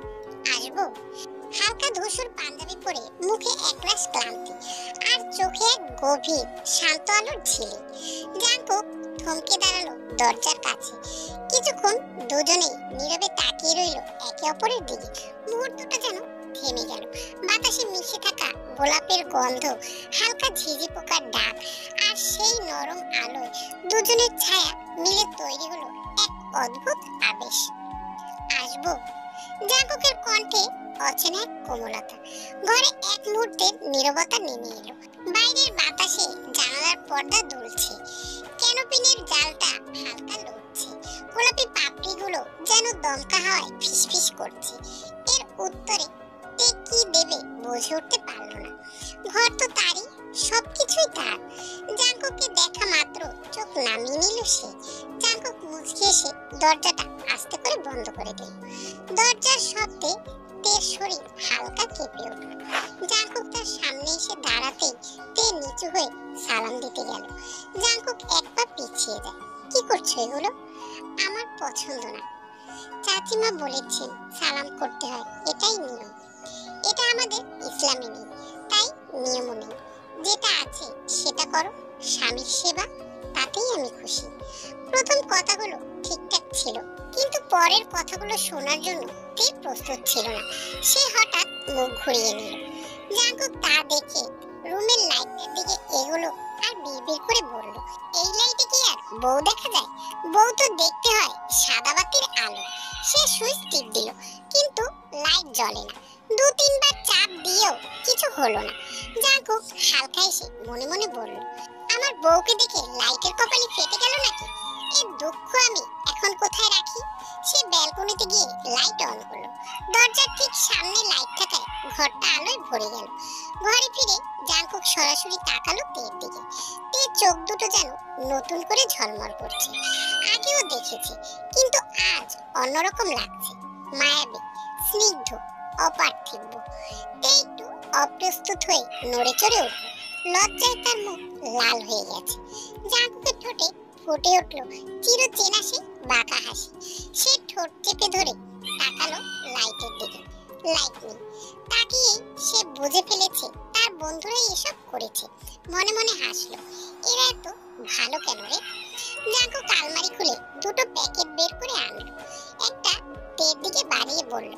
আসবো? হালকা ধূসর পাঞ্জাবি পরে, মুখে একরাশ ক্লান্তি, আর চোখে এক গভীর শান্ত আলোর ঝিলিক। জাঙ্কুক থমকে দাঁড়ালো দরজার কাছে। কিছুক্ষণ দুজনেই নীরবে তাকিয়ে রইল একে অপরের দিকে। মুহূর্তটা যেন থেমে গেল। বাতাসে মিশে থাকা গোলাপের গন্ধ, হালকা ঝিঝি পোকার ডাক, আর সেই নরম আলোয় দুজনের ছায়া মিলে তৈরি হলো এক অদ্ভুত আবেশ। আসবো? জাঙ্কুকের কণ্ঠে অচেনা এক কোমলতা। ঘরে এক মুহূর্তের নীরবতা নেমে এলো। বাইরের বাতাসে জানালার পর্দা দুলছে, ক্যানোপিনের জালটা হালকা লড়ছে, গোলাপি পাপড়িগুলো যেন দমকা হাওয়ায় ফিসফিস করছে। এর উত্তরে তে কি দেবে বুঝে উঠতে পারল না। ঘর তো তারই, সবকিছুই তার। জাঙ্কুককে দেখা মাত্র চোখ নামিয়ে নিল সে। জাঙ্কুক মুচকি এসে দরজাটা আস্তে করে বন্ধ করে দিল। দরজার শব্দে তের শরীর হালকা কেঁপে উঠল। জাঙ্কুক তার সামনে এসে দাঁড়াতেই তে নিচু হয়ে সালাম দিতে গেল। জাঙ্কুক এক পা পিছিয়ে যায়। কি করছো এগুলো? আমার পছন্দ না। চাচিমা বলেছেন সালাম করতে হয়, এটাই নিয়ম। এটা আমাদের ইসলামে নেই, তাই নিয়মও নেই। যেটা আছে সেটা করো। স্বামীর সেবা, তাতেই আমি খুশি। প্রথম কথাগুলো ঠিকঠাক ছিল, কিন্তু পরের কথাগুলো শোনার জন্য তে প্রস্তুত ছিল না। সে হঠাৎ মুখ ঘুরিয়ে নিল। জাঙ্কুক তা দেখে রুমের লাইটের দিকে এগোলো আর বিড়বিড় করে বলল, এই লাইটে কি আর বউ দেখা যায়? বউ তো দেখতে হয় সাদা বাতির আলো। সে সুইচ টিপ দিল, কিন্তু লাইট জ্বলে না। দু তিনবার চাপ দিয়েও কিছু হলো না। জাঙ্কুক হালকা এসে মনে মনে বলল, আমার বউকে দেখে লাইটের কপালে ফেটে গেল নাকি? এর দুঃখ আমি এখন কোথায় রাখি? সে ব্যালকনিতে গিয়ে লাইট অন করলো। দরজার ঠিক সামনে লাইট থাকায় ঘরটা আলোয় ভরে গেল। ঘরে ফিরে জাঙ্কুক সরাসরি তাকালো তের দিকে। তের চোখ দুটো যেন নতুন করে ঝলমল করছে। আগেও দেখেছে, কিন্তু আজ অন্যরকম লাগছে। মায়াবী, স্নিগ্ধ, অপার্থিব। তে একটু অপ্রস্তুত হয়ে নড়ে চড়ে উঠল। লজ্জায় তার মুখ লাল হয়ে গেছে। জাঙ্কুকের ঠোঁটে ফুটে উঠল চির চেনা সে বাঁকা হাসি। সে ঠোঁট চেপে ধরে তাকালো লাইটের দিকে। লাইট নেই। তাকিয়ে সে বুঝে ফেলেছে তার বন্ধুরাই এসব করেছে। মনে মনে হাসলো, এরা এত ভালো কেন রে? জাঙ্কুক আলমারি খুলে দুটো প্যাকেট বের করে আনলো। একটা তের দিকে বাড়িয়ে বলল,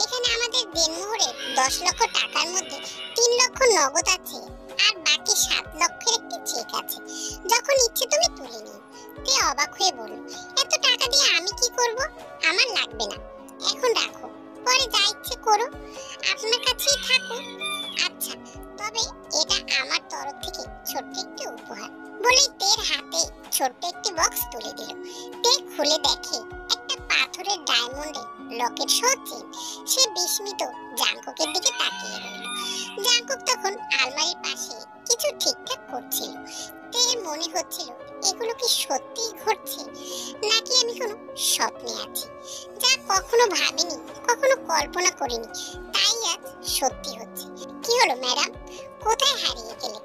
এখানে আমাদের দেনমোহরের 10 লক্ষ টাকার মধ্যে 3 লক্ষ নগদ আছে, আর বাকি 7 লক্ষের একটি চেক আছে। যখন ইচ্ছে তুমি তুলে নিও। তে অবাক হয়ে বলল, এত টাকা দিয়ে আমি কি করব? আমার লাগবে না, এখন রাখো, পরে যা ইচ্ছে করো, আপনার কাছেই থাকো। আচ্ছা, তবে এটা আমার তরফ থেকে ছোট্ট একটি উপহার। বলেই তের হাতে ছোট্ট একটি বক্স তুলে দিল। তে খুলে দেখে একটা পাথরের ডায়মন্ডের লকেট সহ চেন। সে বিস্মিত জাঙ্কুকের দিকে তাকিয়ে রইল। জাঙ্কুক তখন আলমারির পাশে কিছু ঠিকঠাক করছিল। তের মনে হচ্ছিল, এগুলো কি সত্যিই ঘটছে, নাকি আমি কোনো স্বপ্নে আছি, যা কখনো ভাবিনি, কখনো কল্পনা করিনি, তাই আজ সত্যি হচ্ছে। কি হলো ম্যাডাম, কোথায় হারিয়ে গেলে?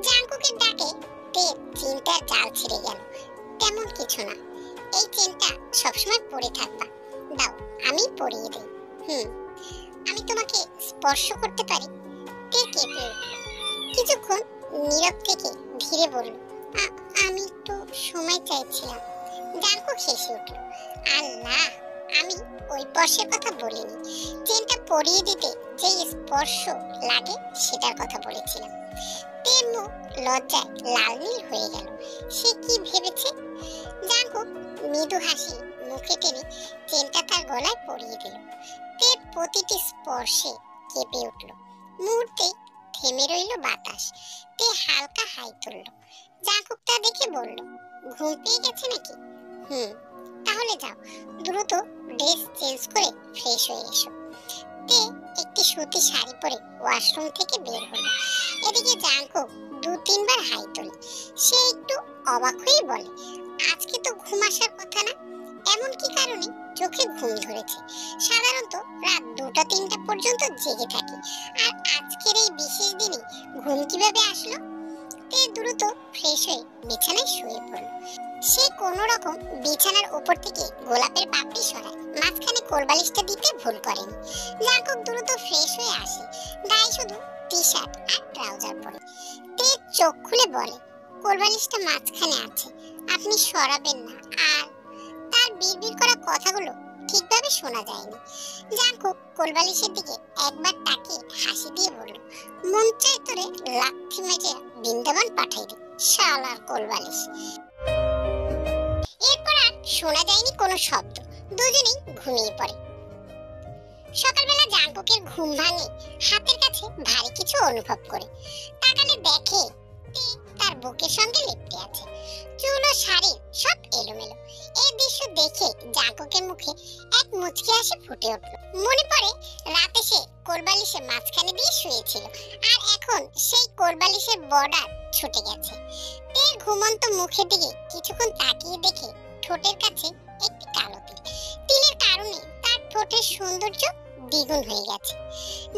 জাঙ্কুকের ডাকে তের চিন্তার জাল ছিঁড়ে গেল। তেমন কিছু না, এই চেনটা সবসময় পরে থাকবা। দাও, আমি পরিয়ে দিই। আমি তোমাকে স্পর্শ করতে পারি? তে কেঁপে উঠল। কিছুক্ষণ নীরব থেকে ধীরে বলল, আমি একটু সময় চাইছিলাম। জাঙ্কুক হেসে উঠল, আল্লাহ, আমি ওই স্পর্শের কথা বলিনি। চেনটা পরিয়ে দিতে যে স্পর্শ লাগে সেটার কথা বলেছিলাম। তের মুখ লজ্জায় লাল নীল হয়ে গেল। সে কি ভেবেছে? জাঙ্কুক মৃদু হাসি মুখে টেনে চেনটা তার গলায় পরিয়ে দিল। তের প্রতিটি স্পর্শে কেঁপে উঠল। মুহূর্তে থেমে রইল বাতাস। তে হালকা হাই তুলল। জাঙ্কুক তা দেখে বলল, ঘুম পেয়ে গেছে নাকি? তাহলে যাও, দ্রুত ড্রেস চেঞ্জ করে ফ্রেশ হয়ে এসো। তে একটি সুতি শাড়ি পরে ওয়াশরুম থেকে বের হলো। এদিকে জাঙ্কুক 2-3 বার হাই তোলে। সে একটু অবাক হয়ে বলে, আজকে তো ঘুম আসার কথা না, এমন কি কারণে চোখে ঘুম ধরেছে? সাধারণত রাত 2টা-3টা পর্যন্ত জেগে থাকি, আর আজকের এই বিশেষ দিনে ঘুম কিভাবে আসলো? তে দ্রুত ফ্রেশ হয়ে বিছানায় শুয়ে পড়ল। সে কোনো রকম বিছানার উপর থেকে গোলাপের পাপড়ি সরায়, মাঝখানে কোলবালিশটা দিতে ভুল করেনি। জাঙ্কুক দ্রুত ফ্রেশ হয়ে আসে, গায়ে শুধু টি-শার্ট আর ট্রাউজার পরে। তে চোখ খুলে বলে, কোলবালিশটা মাঝখানে আছে, আপনি সরাবেন না। আর তার বিড়বিড় করা কথাগুলো ঠিকভাবে শোনা যায়নি। জাঙ্কুক কোলবালিশের দিকে একবার তাকিয়ে হাসি দিয়ে বলল, মন চাই তোরে লাথি মেরে বৃন্দাবন পাঠাই দি, শালার কোলবালিশ। এরপর আর শোনা যায়নি কোনো শব্দ। দুজনেই ঘুমিয়ে পড়ে। সকালবেলা জাঙ্কুকের ঘুম ভাঙে হাতের কাছে ভারী কিছু অনুভব করে। তাকালে দেখে তে তার বুকের সঙ্গে লেপ্টে আছে। চুল ও শাড়ি সব এলোমেলো। এই দৃশ্য দেখে জাঙ্কুকের মুখে এক মুচকি হাসি ফুটে উঠল। মনে পড়ে রাতে সে কোলবালিশের মাঝখানে দিয়ে শুয়েছিল, আর এখন সেই কোলবালিশের বর্ডার ছুটে গেছে। তের ঘুমন্ত মুখের দিকে কিছুক্ষণ তাকিয়ে দেখে ঠোঁটের কাছে একটি কালো তিল। তিলের কারণে তার ঠোঁটের সৌন্দর্য দ্বিগুণ হয়ে গেছে।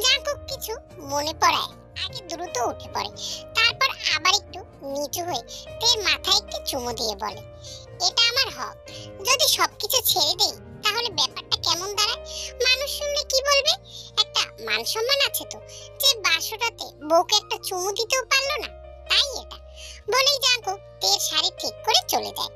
জাঙ্কুক কিছু মনে পড়ায় আগে দ্রুত উঠে পড়ে, তারপর আবার একটু নিচু হয়ে তের মাথায় একটি চুমু দিয়ে বলে, এটা আমার হক। যদি সবকিছু ছেড়ে দেই তাহলে ব্যাপারটা কেমন দাঁড়ায়? মানুষ শুনলে কি বলবে? একটা মান সম্মান আছে তো, যে বাসরাতে বউকে একটা চুমু দিতেও পারলো না। তাই এটা বলেই জাঙ্কুক তের শাড়ি ঠিক করে চলে যায়।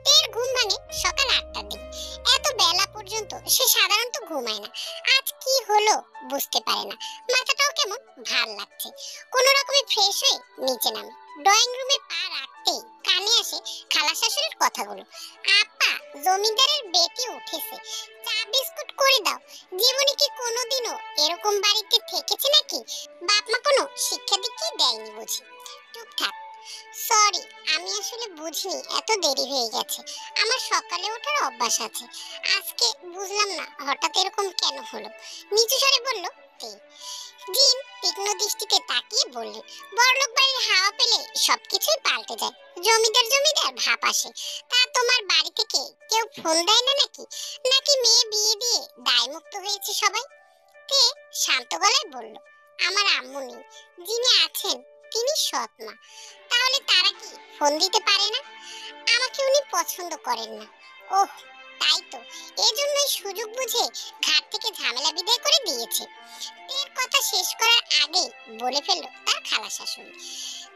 তের ঘুম ভাঙে সকাল 8টার দিকে। এত বেলা পর্যন্ত সে সাধারণত ঘুমায় না। আজ কি হলো বুঝতে পারে না। মাথাটাও কেমন ভার লাগছে। কোনো রকমে ফ্রেশ হয়ে নিচে নামে। ড্রয়িং রুমে পা রাখতেই কানে আসে খালা শাশুড়ির কথাগুলো। আপা, জমিদারের বেটি উঠেছে, চা বিস্কুট করে দাও। জীবনে কি কোনোদিনও এরকম বাড়িতে থেকেছে নাকি? বাপ মা কোনো শিক্ষা দীক্ষা দেয়নি বুঝি। চুপ থাক। সরি, আমি আসলে বুঝিনি এত দেরি হয়ে গেছে। আমার সকালে ওঠার অভ্যাস আছে। আজকে বুঝলাম না হঠাৎ এরকম কেন হলো। নিচু স্বরে বলল তে। জিন তীক্ষ্ণ দৃষ্টিতে তাকিয়ে বললেন, বড়লোক বাড়ির হাওয়া পেলে সবকিছুই পাল্টে যায়। জমিদার জমিদার ভাব আসে। তা তোমার বাড়ি থেকে কেউ ফোন দেয় না নাকি? নাকি মেয়ে বিয়ে দিয়ে দায়মুক্ত হয়েছে সবাই? তে শান্ত গলায় বলল, আমার আম্মু নেই, যিনি আছেন তিনি সৎ মা। তাহলে তারা কি ফোন দিতে পারে না? আমাকে উনি পছন্দ করেন না। ওহ, তাই তো, এজন্যই সুযোগ বুঝে ঘাট থেকে ঝামেলা বিদায় করে দিয়েছে। এর কথা শেষ করার আগে বলে ফেলল তার খালা শাশুড়ি।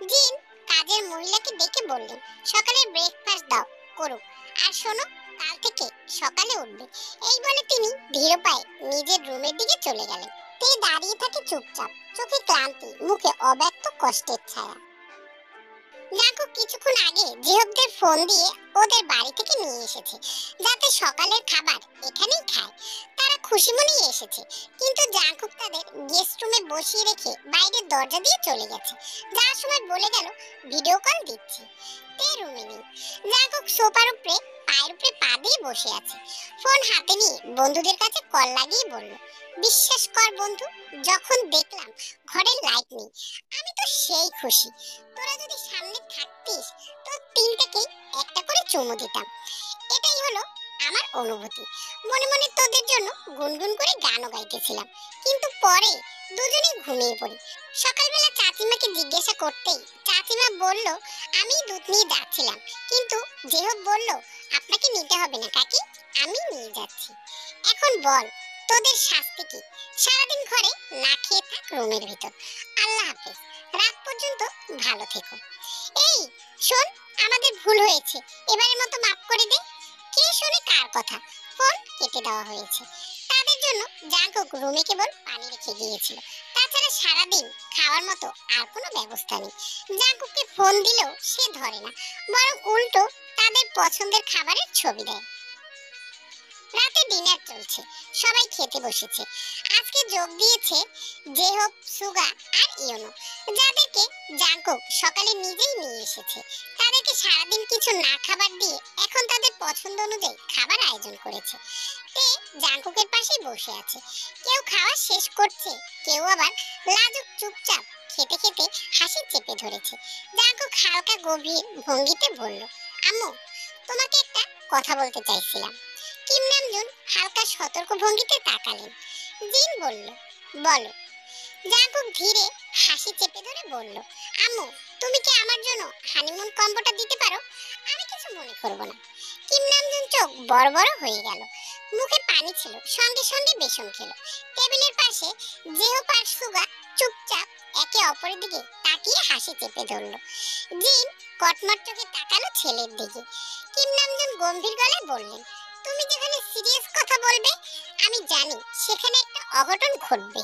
জিন কাজের মহিলাকে ডেকে বললেন, সকালের ব্রেকফাস্ট দাও, করুক। আর শোনো, কাল থেকে সকালে উঠবে। এই বলে তিনি ধীর পায়ে নিজের রুমের দিকে চলে গেলেন। তে দাঁড়িয়ে থাকে চুপচাপ, চোখে ক্লান্তি, মুখে অব্যক্ত কষ্টের ছায়া। জাঙ্কুক কিছুক্ষণ আগে জিহবদের ফোন দিয়ে ওদের বাড়ি থেকে নিয়ে এসেছে, যাতে সকালের খাবার এখানেই খায়। তারা খুশি মনেই এসেছে, কিন্তু জাঙ্কুক তাদের গেস্ট রুমে বসিয়ে রেখে বাইরের দরজা দিয়ে চলে গেছে। যাওয়ার সময় বলে গেল ভিডিও কল দিচ্ছি। তে রুমে নেই। জাঙ্কুক সোফার উপরে পায়ের উপরে পা দিয়ে বসে আছে। ফোন হাতে নিয়ে বন্ধুদের কাছে কল লাগিয়ে বলল, বিশ্বাস কর বন্ধু, যখন দেখলাম ঘরের লাইট নেই আমি তো সেই খুশি। তোরা যদি সামনে থাকতিস তো তিনটাকে একটা করে চুমু দিতাম। এটাই হলো আমার অনুভূতি। মনে মনে তোদের জন্য গুনগুন করে গানও গাইতেছিলাম, কিন্তু পরে দুজনেই ঘুমিয়ে পড়ি। সকালবেলা চাচিমাকে জিজ্ঞাসা করতেই চাচিমা বলল, আমি দুধ নিয়ে যাচ্ছিলাম, কিন্তু যেহব বলল আপনাকে নিতে হবে না কাকি, আমি নিয়ে যাচ্ছি। এখন বল তোদের শাস্তি কি? সারাদিন ঘরে না খেয়ে থাক রুমের ভিতর। আল্লাহ হাফেজ, রাত পর্যন্ত ভালো থেকো। এই শোন, আমাদের ভুল হয়েছে, এবারের মতো মাফ করে দে। কে শোনে কার কথা? ফোন কেটে দেওয়া হয়েছে। তাদের জন্য জাঙ্কুক রুমে কেবল পানি রেখে গিয়েছিল। তাছাড়া সারাদিন খাওয়ার মতো আর কোনো ব্যবস্থা নেই। জাঙ্কুককে ফোন দিলেও সে ধরে না, বরং উল্টো তাদের পছন্দের খাবারের ছবি দেয়। রাতে ডিনার চলছে, সবাই খেতে বসেছে। আজকে যোগ দিয়েছে জেহব, সুগা আর ইয়োনো, যাদেরকে জাঙ্কুক সকালে নিজেই নিয়ে এসেছে। তাদেরকে সারাদিন কিছু না খাবার দিয়ে এখন তাদের পছন্দ অনুযায়ী খাবার আয়োজন করেছে। তে জাঙ্কুকের পাশেই বসে আছে। কেউ খাওয়া শেষ করছে, কেউ আবার লাজুক চুপচাপ খেতে খেতে হাসি চেপে ধরেছে। জাঙ্কুক হালকা গভীর ভঙ্গিতে বলল, আম্মু, তোমাকে একটা কথা বলতে চাইছিলাম। কিম নামজুন হালকা সতর্ক ভঙ্গিতে তাকালেন। জিন বলল, বলো। জাঙ্কুক ধীরে হাসি চেপে ধরে বলল, আম্মু, তুমি কি আমার জন্য হানিমুন কম্বোটা দিতে পারো? আমি কিছু মনে করব না। কিম নামজুন চোখ বড় বড় হয়ে গেল, মুখে পানি ছিল, সঙ্গে সঙ্গে বেসন খেলো। টেবিলের পাশে জেহপ আর সুগা চুপচাপ একে অপরের দিকে তাকিয়ে হাসি চেপে ধরল। জিন কটমট চোখে তাকালো ছেলের দিকে। কিম নামজুন গম্ভীর গলায় বললেন, তুমি যেখানে সিরিয়াস কথা বলবে, আমি জানি সেখানে একটা অঘটন ঘটবে।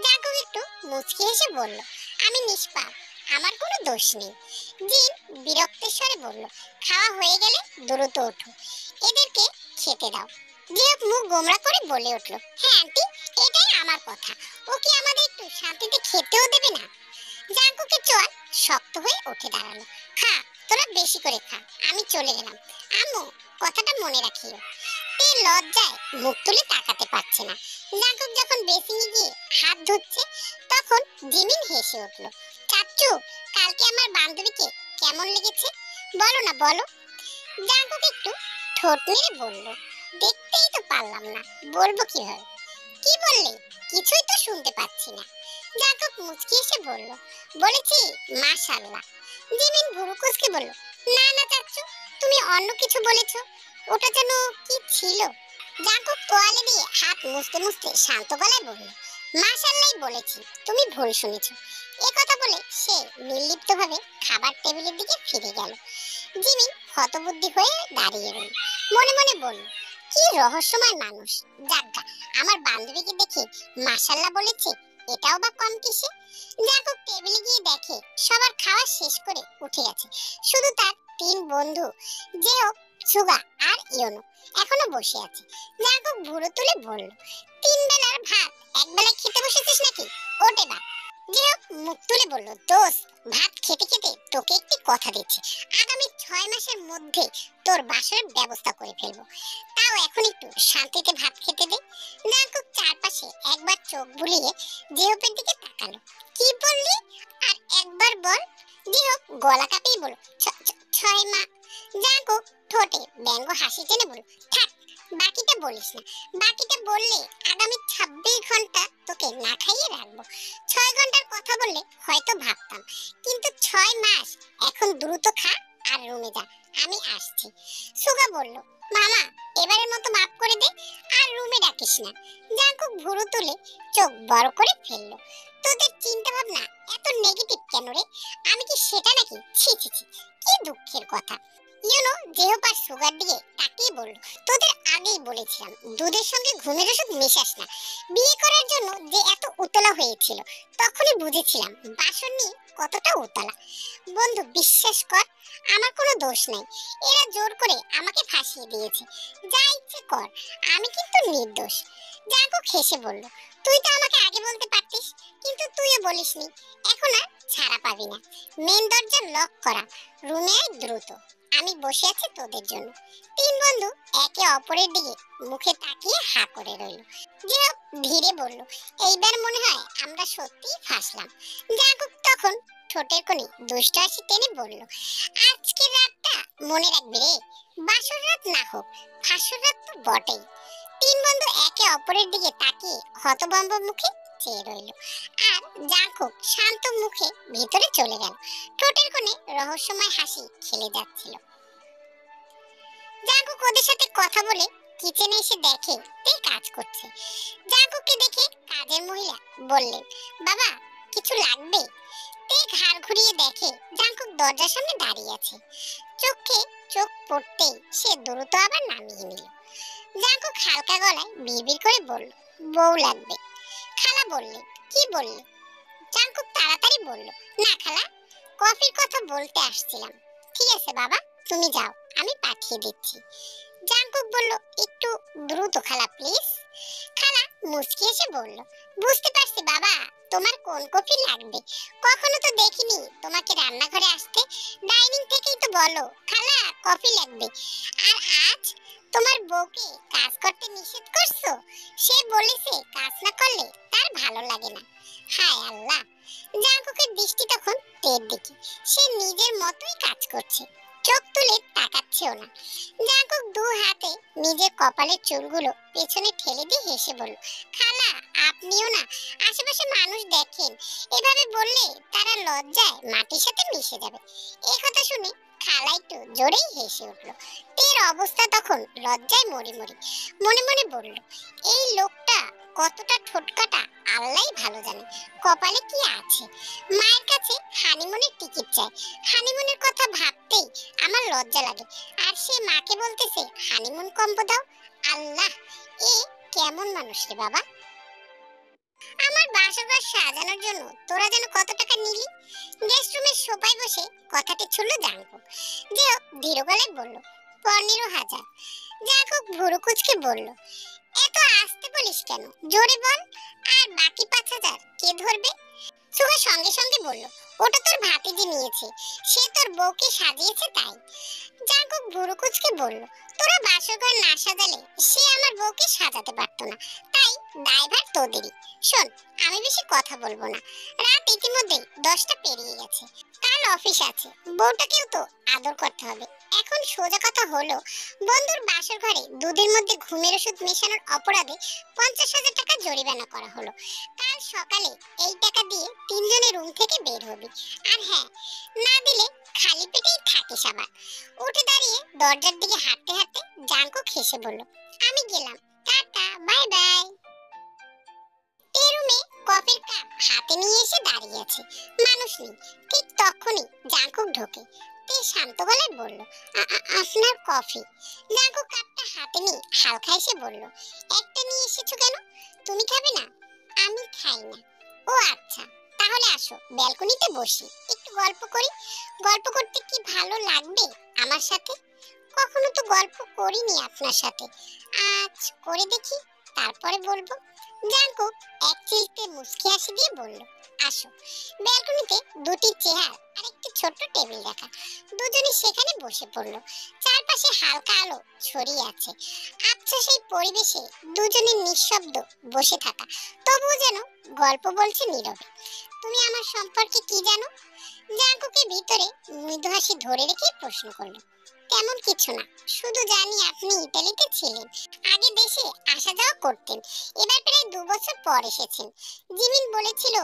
জাঙ্কুক একটু মুচকি হেসে বলল, আমি নিষ্পাপ, আমার কোনো দোষ নেই। জিন বিরক্তের স্বরে বলল, খাওয়া হয়ে গেলে দ্রুত ওঠো, এদেরকে খেতে দাও। জিহব মুখ গোমড়া করে বলে উঠল, হ্যাঁ আন্টি, এটাই আমার কথা। ও কি আমাদের একটু শান্তিতে খেতেও দেবে না? জাঙ্কুকের চোয়াল শক্ত হয়ে উঠে দাঁড়ালো। খা, তোরা বেশি করে খা, আমি চলে গেলাম। আম্মু, কথাটা মনে রাখিও। তে লজ্জায় মুখ তুলে তাকাতে পারছে না। জাঙ্কুক যখন বেসিনে গিয়ে হাত ধুচ্ছে, তখন জিমিন হেসে উঠল, চাচ্চু, কালকে আমার বান্ধবীকে কেমন লেগেছে বলো না, বলো। জাঙ্কুক একটু ঠোঁট নেড়ে বলল, দেখতেই তো পারলাম না, বলবো কিভাবে? কি বললে? কিছুই তো শুনতে পাচ্ছি না। জাঙ্কুক মুচকি এসে বলল, বলেছি মাশাআল্লাহ। জিমিন ভুরু কুঁচকে বলল, না না চাচ্চু, তুমি অন্য কিছু বলেছো। ওটা যেন কি ছিল? জাঙ্কুক তোয়ালে দিয়ে হাত মুছতে মুছতে শান্ত গলায় বলল, মাশাআল্লাহই বলেছি, তুমি ভুল শুনেছো। কথা বলে সে নির্লিপ্তভাবে খাবার টেবিলের দিকে ফিরে গেল। জিমিন হতবুদ্ধি হয়ে দাঁড়িয়ে রইল, মনে মনে বলল, কি রহস্যময় মানুষ। যাজ্ঞা, আমার বান্ধবীকে দেখে মাশাআল্লাহ বলেছে, এটাও বা কম কিসে? জাঙ্কুক টেবিলে গিয়ে দেখে সবার খাওয়া শেষ করে উঠে গেছে, শুধু তার তিন বন্ধু জেও, সুগা আর ইয়োনো এখনো বসে আছে। জাঙ্কুক ভুরু তুলে বলল, তিন বেলার ভাত একবেলা খেতে বসেছিস নাকি? ওটে বা। জেও মুখ তুলে বলল, দোস্ত, ভাত খেতে খেতে তোকে একটি কথা দিচ্ছি, আগামী 6 মাসের মধ্যে তোর বাসরের ব্যবস্থা করে ফেলবো, তাও এখন একটু শান্তিতে ভাত খেতে দে। জাঙ্কুক চারপাশে একবার চোখ বুলিয়ে জেহপের দিকে তাকালো। কি বললি? আর একবার বল। জেহপ গলা কাঁপিয়ে বলল, 6 মাস। জাঙ্কুক ঠোঁটে ব্যঙ্গ হাসি টেনে বলল, থাক, বাকিটা বলিস না। বাকিটা বললে আগামী 26 ঘন্টা তোকে না খাইয়ে রাখবো। 6 ঘন্টার কথা বললে হয়তো ভাবতাম, কিন্তু 6 মাস। এখন দ্রুত খা আর রুমে যা, আমি আসছি। সুগা বলল, মামা, এবারের মতো মাফ করে দে, আর রুমে ডাকিস না। জাঙ্কুক ভুরু তুলে চোখ বড় করে ফেললো। তোদের চিন্তা ভাবনা এত নেগেটিভ কেন রে? আমি কি সেটা নাকি? ছি ছি ছি, কি দুঃখের কথা। ইউনো জেহপ আর সুগার দিকে তাকিয়ে বলল, তোদের আগেই বলেছিলাম দুধের সঙ্গে ঘুমের ওষুধ মেশাস না। বিয়ে করার জন্য যে এত উতলা হয়েছিল, তখনই বুঝেছিলাম বাসন নিয়ে কতটা উতলা। বন্ধু, বিশ্বাস কর, আমার কোনো দোষ নাই। এরা জোর করে আমাকে ফাঁসিয়ে দিয়েছে। যা ইচ্ছে কর, আমি কিন্তু নির্দোষ। জাঙ্কুক হেসে বলল, তুই তো আমাকে আগে বলতে পারতিস, কিন্তু তুইও বলিসনি। এখন আর ছাড়া পাবি না। মেন দরজা লক করা, রুমে আয় দ্রুত। আমি বসে আছি তোদের জন্য। তিন বন্ধু একে অপরের দিকে মুখে তাকিয়ে হা করে রইল। জেহপ ধীরে বলল, এইবার মনে হয় আমরা সত্যিই ফাঁসলাম। জাঙ্কুক তখন ঠোঁটের কোণে দুষ্ট হাসি টেনে বলল, আজকের রাতটা মনে রাখবে রে, বাসর রাত না হোক, ফাঁসর রাত তো বটেই। তিন বন্ধু একে অপরের দিকে তাকিয়ে হতভম্ব মুখে চেয়ে রইল, আর জাঙ্কুক শান্ত মুখে ভিতরে চলে গেল। ঠোঁটের কোণে রহস্যময় হাসি খেলে যাচ্ছিল। জাঙ্কুক ওদের সাথে কথা বলে কিচেনে এসে দেখে তে কাজ করছে। জাঙ্কুককে দেখে কাজের মহিলা বললেন, বাবা, কিছু লাগবে? তে ঘাড় ঘুরিয়ে দেখে জাঙ্কুক দরজার সামনে দাঁড়িয়ে আছে। চোখে চোখ পড়তেই সে দ্রুত আবার নামিয়ে নিল। জাঙ্কুক হালকা গলায় বিড়বিড় করে বলল, বউ লাগবে। খালা বললেন, কি বললে? জাঙ্কুক তাড়াতাড়ি বলল, না খালা, কফির কথা বলতে আসছিলাম। ঠিক আছে বাবা, তুমি যাও, আমি পাঠিয়ে দিচ্ছি। জাঙ্কুক বলল, একটু দ্রুত খালা প্লিজ। খালা মুচকি এসে বলল, বুঝতে পারছি বাবা, তোমার কোন কফি লাগবে। কখনো তো দেখিনি তোমাকে রান্নাঘরে আসতে, ডাইনিং থেকেই তো বলো খালা কফি লাগবে। আর আজ তোমার বউকে কাজ করতে নিষেধ করছো? সে বলেছে কাজ না করলে তার ভালো লাগে না। হায় আল্লাহ! জাঙ্কুকের দৃষ্টি তখন তের দিকে। সে নিজের মতোই কাজ করছে, চোখ তুলে তাকাচ্ছেও না। জাঙ্কুক দু হাতে নিজের কপালের চুলগুলো পেছনে ঠেলে দিয়ে হেসে বলল, খালা আপনিও না আশেপাশে মানুষ দেখেন, এভাবে বললে তারা লজ্জায় মাটির সাথে মিশে যাবে। এই কথা শুনে খালা একটু জোরেই হেসে উঠল। তের অবস্থা তখন লজ্জায় মরে মরে মনে মনে বলল, এই লোকটা কতটা ঠোঁটকাটা আল্লাহই ভালো জানে, কপালে কি আছে। মায়ের কাছে হানিমুনের টিকিট চাই, হানিমুনের কথা ভাবতেই আমার লজ্জা লাগে, আর সে মাকে বলতেছে হানিমুন কম্বো দাও। আল্লাহ, এ কেমন মানুষ রে বাবা! আমার বাসরঘর সাজানোর জন্য তোরা যেন কত টাকা নিলি? গেস্ট রুমের সোফায় বসে কথাটি ছুড়ল জাঙ্কুক। যে ধীর গলায় বলল, 15,000। জাঙ্কুক ভুরু কুঁচকে বলল, এত আস্তে বলিস কেন, জোরে বল। আর বাকি 5,000 কে ধরবে? সুগা সঙ্গে সঙ্গে বলল, ওটা তোর ভাতিজি নিয়েছে, সে তোর বউকে সাজিয়েছে তাই। জাঙ্কুক ভুরু কুঁচকে বলল, তোরা বাসরঘর না সাজালে সে আমার বউকে সাজাতে পারতো না, তাই দায়ভার তোদেরই। শোন, আমি বেশি কথা বলবো না, রাত ইতিমধ্যে 10টা পেরিয়ে গেছে, কাল অফিস আছে, বউটাকেও তো আদর করতে হবে। এখন সোজা কথা হলো, বন্ধুর বাসর ঘরে দুধের মধ্যে ঘুমের ওষুধ মেশানোর অপরাধে 50,000 টাকা জরিমানা করা হলো। কাল সকালে এই টাকা দিয়ে 3 জনের রুম থেকে বের হবি। আর হ্যাঁ, না দিলে খালি পেটেই থাকিস আবার। উঠে দাঁড়িয়ে দরজার দিকে হাঁটতে হাঁটতে জাঙ্কুক হেসে বলল, আমি গেলাম, টাটা, বাই বাই। এই রুমে কফির কাপ হাতে নিয়ে এসে দাঁড়িয়ে আছে, মানুষ নেই। ঠিক তখনই জাঙ্কুক ঢোকে। তে শান্ত গলায় বলল, আপনার কফি। জাঙ্কুক কাপটা হাতে নিয়ে হালকা এসে বলল, একটা নিয়ে এসেছো কেন? তুমি খাবে না? আমি খাই না। ও আচ্ছা, তাহলে আসো ব্যালকনিতে বসি, একটু গল্প করি। গল্প করতে কি ভালো লাগবে আমার সাথে? কখনো তো গল্প করিনি আপনার সাথে, আজ করে দেখি, তারপরে বলবো। জাঙ্কুক এক চিলতে মুচকি হাসি দিয়ে বলল, আসো। ব্যালকনিতে দুটি চেয়ার আর একটি ছোট্ট টেবিল রাখা, দুজনে সেখানে বসে পড়ল। চারপাশে হালকা আলো ছড়িয়ে আছে, আচ্ছা সেই পরিবেশে দুজনে নিঃশব্দ বসে থাকা, তবুও যেন গল্প বলছে নীরবে। তুমি আমার সম্পর্কে কি জানো? জাঙ্কুকের ভিতরে মৃদু হাসি ধরে রেখে প্রশ্ন করলো, তেমন কিছু না, শুধু জানি আপনি ইতালিতে ছিলেন, আগে দেশে আসা যাওয়া করতেন, এবার প্রায় 2 বছর পর এসেছেন। জিমিন বলেছিল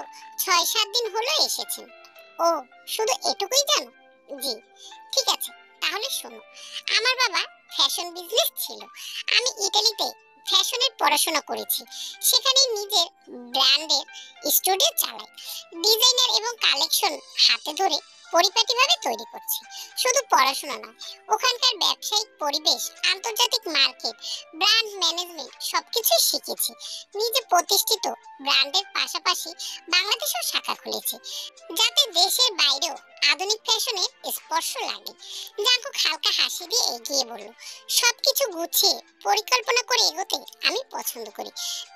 6-7 দিন হলো এসেছেন। ও, শুধু এটুকুই জানো? জি। ঠিক আছে, তাহলে শোনো, আমার বাবা ফ্যাশন বিজনেস ছিল, আমি ইতালিতে ফ্যাশনের পড়াশোনা করেছি, সেখানে নিজের ব্র্যান্ডের স্টুডিও চালাই, ডিজাইনার এবং কালেকশন হাতে ধরে পরিপাটিভাবে তৈরি করছি। শুধু পড়াশোনা নয়, ওখানকার ব্যবসায়িক পরিবেশ, আন্তর্জাতিক মার্কেট, ব্র্যান্ড ম্যানেজমেন্ট সবকিছুই শিখেছি। নিজে প্রতিষ্ঠিত ব্র্যান্ডের পাশাপাশি বাংলাদেশেও শাখা খুলেছি, যাতে দেশের বাইরেও আধুনিক ফ্যাশনের স্পর্শ লাগে। জাঙ্কুক হালকা হাসি দিয়ে এগিয়ে বলল, সবকিছু গুছিয়ে পরিকল্পনা করে এগোতে আমি পছন্দ করি,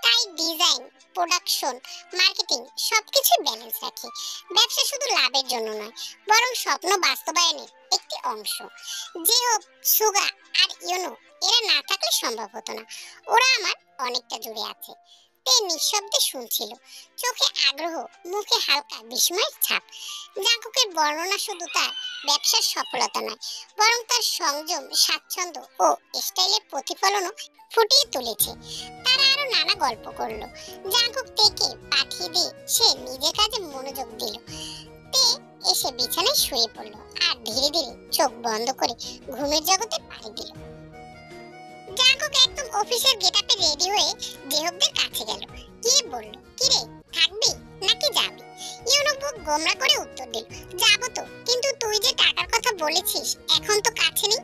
তাই ডিজাইন, প্রোডাকশন, মার্কেটিং সবকিছু ব্যালেন্স রাখি। ব্যবসা শুধু লাভের জন্য নয়, বরং স্বপ্ন বাস্তবায়নের একটি অংশ। যে হোক, সুগা আর ইউনো এরা না থাকলে সম্ভব হতো না, ওরা আমার অনেকটা জুড়ে আছে। তে নিঃশব্দে শুনছিল, চোখে আগ্রহ, মুখে হালকা বিস্ময়ের ছাপ। জাঙ্কুকের বর্ণনা শুধু তার ব্যবসার সফলতা নয়, বরং তার সংযম, স্বাচ্ছন্দ্য ও স্টাইলের প্রতিফলনও ফুটিয়ে তুলেছে। তারা আরো নানা গল্প করলো। জাঙ্কুক তেকে পাঠিয়ে দিয়ে সে নিজের কাজে মনোযোগ দিল। তে এসে বিছানায় শুয়ে পড়ল আর ধীরে ধীরে চোখ বন্ধ করে ঘুমের জগতে পাড়ি দিল। জাঙ্কুক একদম অফিসের গেটআপে রেডি হয়ে জেহবদের কাছে গেল, গিয়ে বলল, কি রে, থাকবি নাকি যাবি? ইউনো বুক গোমরা করে উত্তর দিল, যাবো তো, কিন্তু তুই যে টাকার কথা বলেছিস এখন তো কাছে নেই।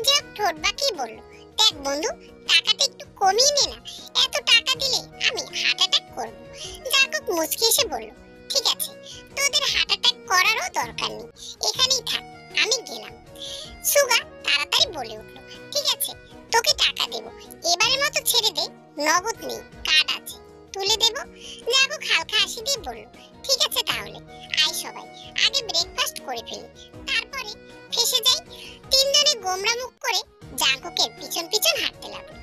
জেহব ঠোঁট বাঁকিয়ে বলল, দেখ বন্ধু, টাকাটা একটু কমিয়ে নে না, এত টাকা দিলে আমি হার্ট অ্যাটাক করব। জাঙ্কুক মুচকি এসে বলল, ঠিক আছে, তোদের হার্ট অ্যাটাক করারও দরকার নেই, এখানেই থাক, আমি গেলাম। সুগা তাড়াতাড়ি বলে উঠল, ঠিক আছে, তোকে টাকা দেব, এবারের মতো ছেড়ে দে, নগদ নেই, কার্ড আছে, তুলে দেব। জাঙ্কুক হালকা হাসি দিয়ে বলল, ঠিক আছে তাহলে, আয় সবাই, আগে ব্রেকফাস্ট করে ফেলি, তারপরে ফেসে যাই। তিনজনে গোমরা মুখ করে জাঙ্কুকের পিছন পিছন হাঁটতে লাগলো।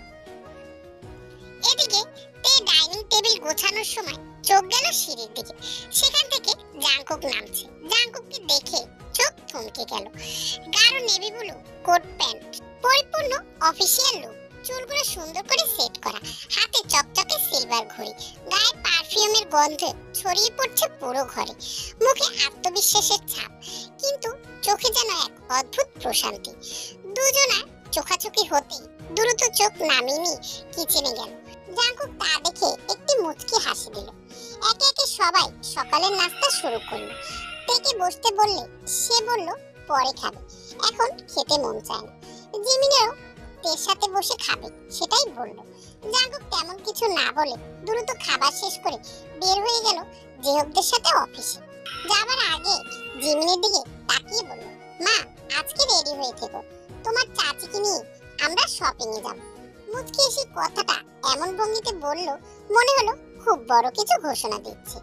এদিকে তে ডাইনিং টেবিল গোছানোর সময় চোখ গেল সিঁড়ির দিকে, সেখান থেকে জাঙ্কুক নামছে। জাঙ্কুককে দেখে চোখ থমকে গেল। গাঢ় নেভি ব্লু কোট প্যান্ট, পরিপূর্ণ অফিসিয়াল লুক, চুলগুলো সুন্দর করে সেট করা, হাতে চকচকে সিলভার ঘড়ি, গায়ে পারফিউমের গন্ধ ছড়িয়ে পড়ছে পুরো ঘরে, মুখে আত্মবিশ্বাসের ছাপ, কিন্তু চোখে যেন এক অদ্ভুত প্রশান্তি। দুজনার চোখাচোখি হতেই দ্রুত চোখ নামিয়ে নিয়ে কিচেনে গেল। জাঙ্কুক তা দেখে একটি মুচকি হাসি দিল। একে একে সবাই সকালের নাস্তা শুরু করলো। তেকে বসতে বললে সে বলল পরে খাবে, এখন খেতে মন চায় না। জিমিনেও তের সাথে বসে খাবে, সেটাই বলল। জাঙ্কুক তেমন কিছু না বলে দ্রুত খাবার শেষ করে বের হয়ে গেল জেহবদের সাথে অফিসে। যাবার আগে জিমিনের দিকে তাকিয়ে বলল, মা আজকে রেডি হয়ে থেকো, তোমার চাচিকে নিয়ে আমরা শপিং এ যাব। মুচকি এসে কথাটা এমন ভঙ্গিতে বলল মনে হলো খুব বড় কিছু ঘোষণা দিচ্ছে।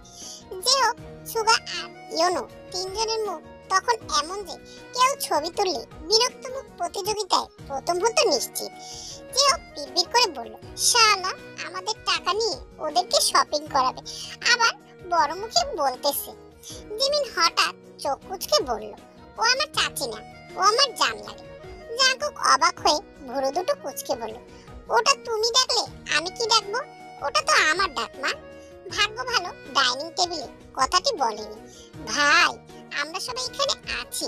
জেহব, সুগা আর ইয়োনো তিনজনের মুখ তখন এমন যে কেউ ছবি তুললে বিরক্ত মুখ প্রতিযোগিতায় প্রথম হতো নিশ্চিত। জেহব বিড়বিড় করে বলল, শালা আমাদের টাকা নিয়ে ওদেরকে শপিং করাবে, আবার বড় মুখে বলতেছে। জিমিন হঠাৎ চোখ কুঁচকে বলল, ও আমার চাচি না, ও আমার জান লাগে। জাঙ্কুক অবাক হয়ে ভুরু দুটো কুঁচকে বলল, ওটা তুমি ডাকলে আমি কি ডাকবো? ওটা তো আমার ডাক মা। ভাগ্য ভালো ডাইনিং টেবিলে কথাটি বলেনি। ভাই আমরা সবাই এখানে আছি,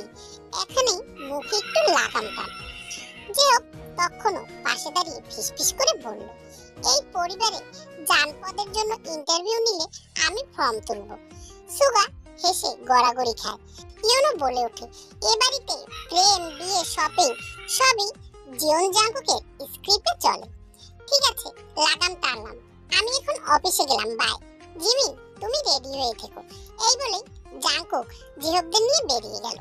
এখানেই মুখে একটু লাগাম টান। জেহব তখনও পাশে দাঁড়িয়ে ফিসফিস করে বলল, এই পরিবারে জানপদের জন্য ইন্টারভিউ নিলে আমি ফর্ম তুলব। সুগা হেসে গড়াগড়ি খায়। ইয়োনো বলে ওঠে, এ বাড়িতে প্রেম, বিয়ে, শপিং সবই জিওন জাঙ্কুকের স্ক্রিপ্টে চলে। ঠিক আছে, লাগাম টানলাম, আমি এখন অফিসে গেলাম, বাই। জিমিন তুমি রেডি হয়ে থেকো। এই বলেই জাঙ্কুক জিহবদের নিয়ে বেরিয়ে গেল।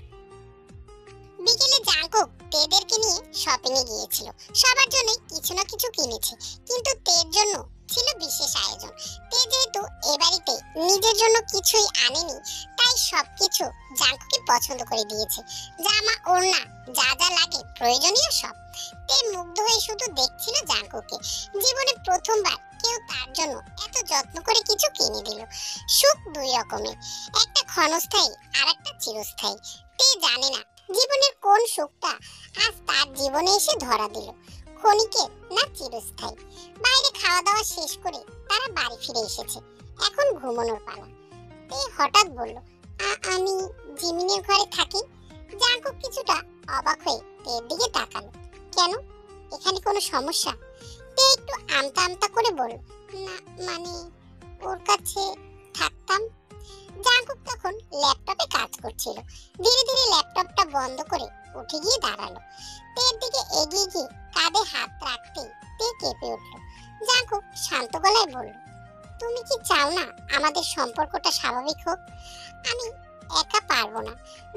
বিকেলে জাঙ্কুক তেদেরকে নিয়ে শপিং এ গিয়েছিল। সবার জন্য কিছু না কিছু কিনেছে, কিন্তু তের জন্য ছিল বিশেষ আয়োজন। তে যেহেতু এ বাড়িতে নিজের জন্য কিছুই আনেনি, তাই সবকিছু জাঙ্কুকে পছন্দ করে দিয়েছে। জামা, ওড়না, যা যা লাগে প্রয়োজনীয় সব। তে মুগ্ধ হয়ে শুধু দেখছিল জাঙ্কুকে। জীবনে প্রথমবার কেউ তার জন্য এত যত্ন করে কিছু কিনে দিল। সুখ দুই রকমের, একটা ক্ষণস্থায়ী আর একটা চিরস্থায়ী। তে জানে না জীবনের কোন সুখটা আজ তার জীবনে এসে ধরা দিল, ক্ষণিকের না চিরস্থায়ী। বাইরে খাওয়া দাওয়া শেষ করে তারা বাড়ি ফিরে এসেছে, এখন ঘুমানোর পালা। তে হঠাৎ বলল, আমি জিমিনের ঘরে থাকি। জাঙ্কুক কিছুটা অবাক হয়ে তের দিকে তাকালো। কেন, এখানে কোনো সমস্যা? তে একটু আমতা আমতা করে বলল, না মানে ওর কাছে থাকতাম। জাঙ্কুক তখন ল্যাপটপে কাজ করছিল। ধীরে ধীরে ল্যাপটপটা বন্ধ করে উঠে গিয়ে দাঁড়ালো। তের দিকে এগিয়ে গিয়ে কাঁধে হাত রাখতেই তে কেঁপে উঠল। জাঙ্কুক শান্ত গলায় বলল, তুমি কি চাও না আমাদের সম্পর্কটা স্বাভাবিক হোক? আমি একা পারবো না।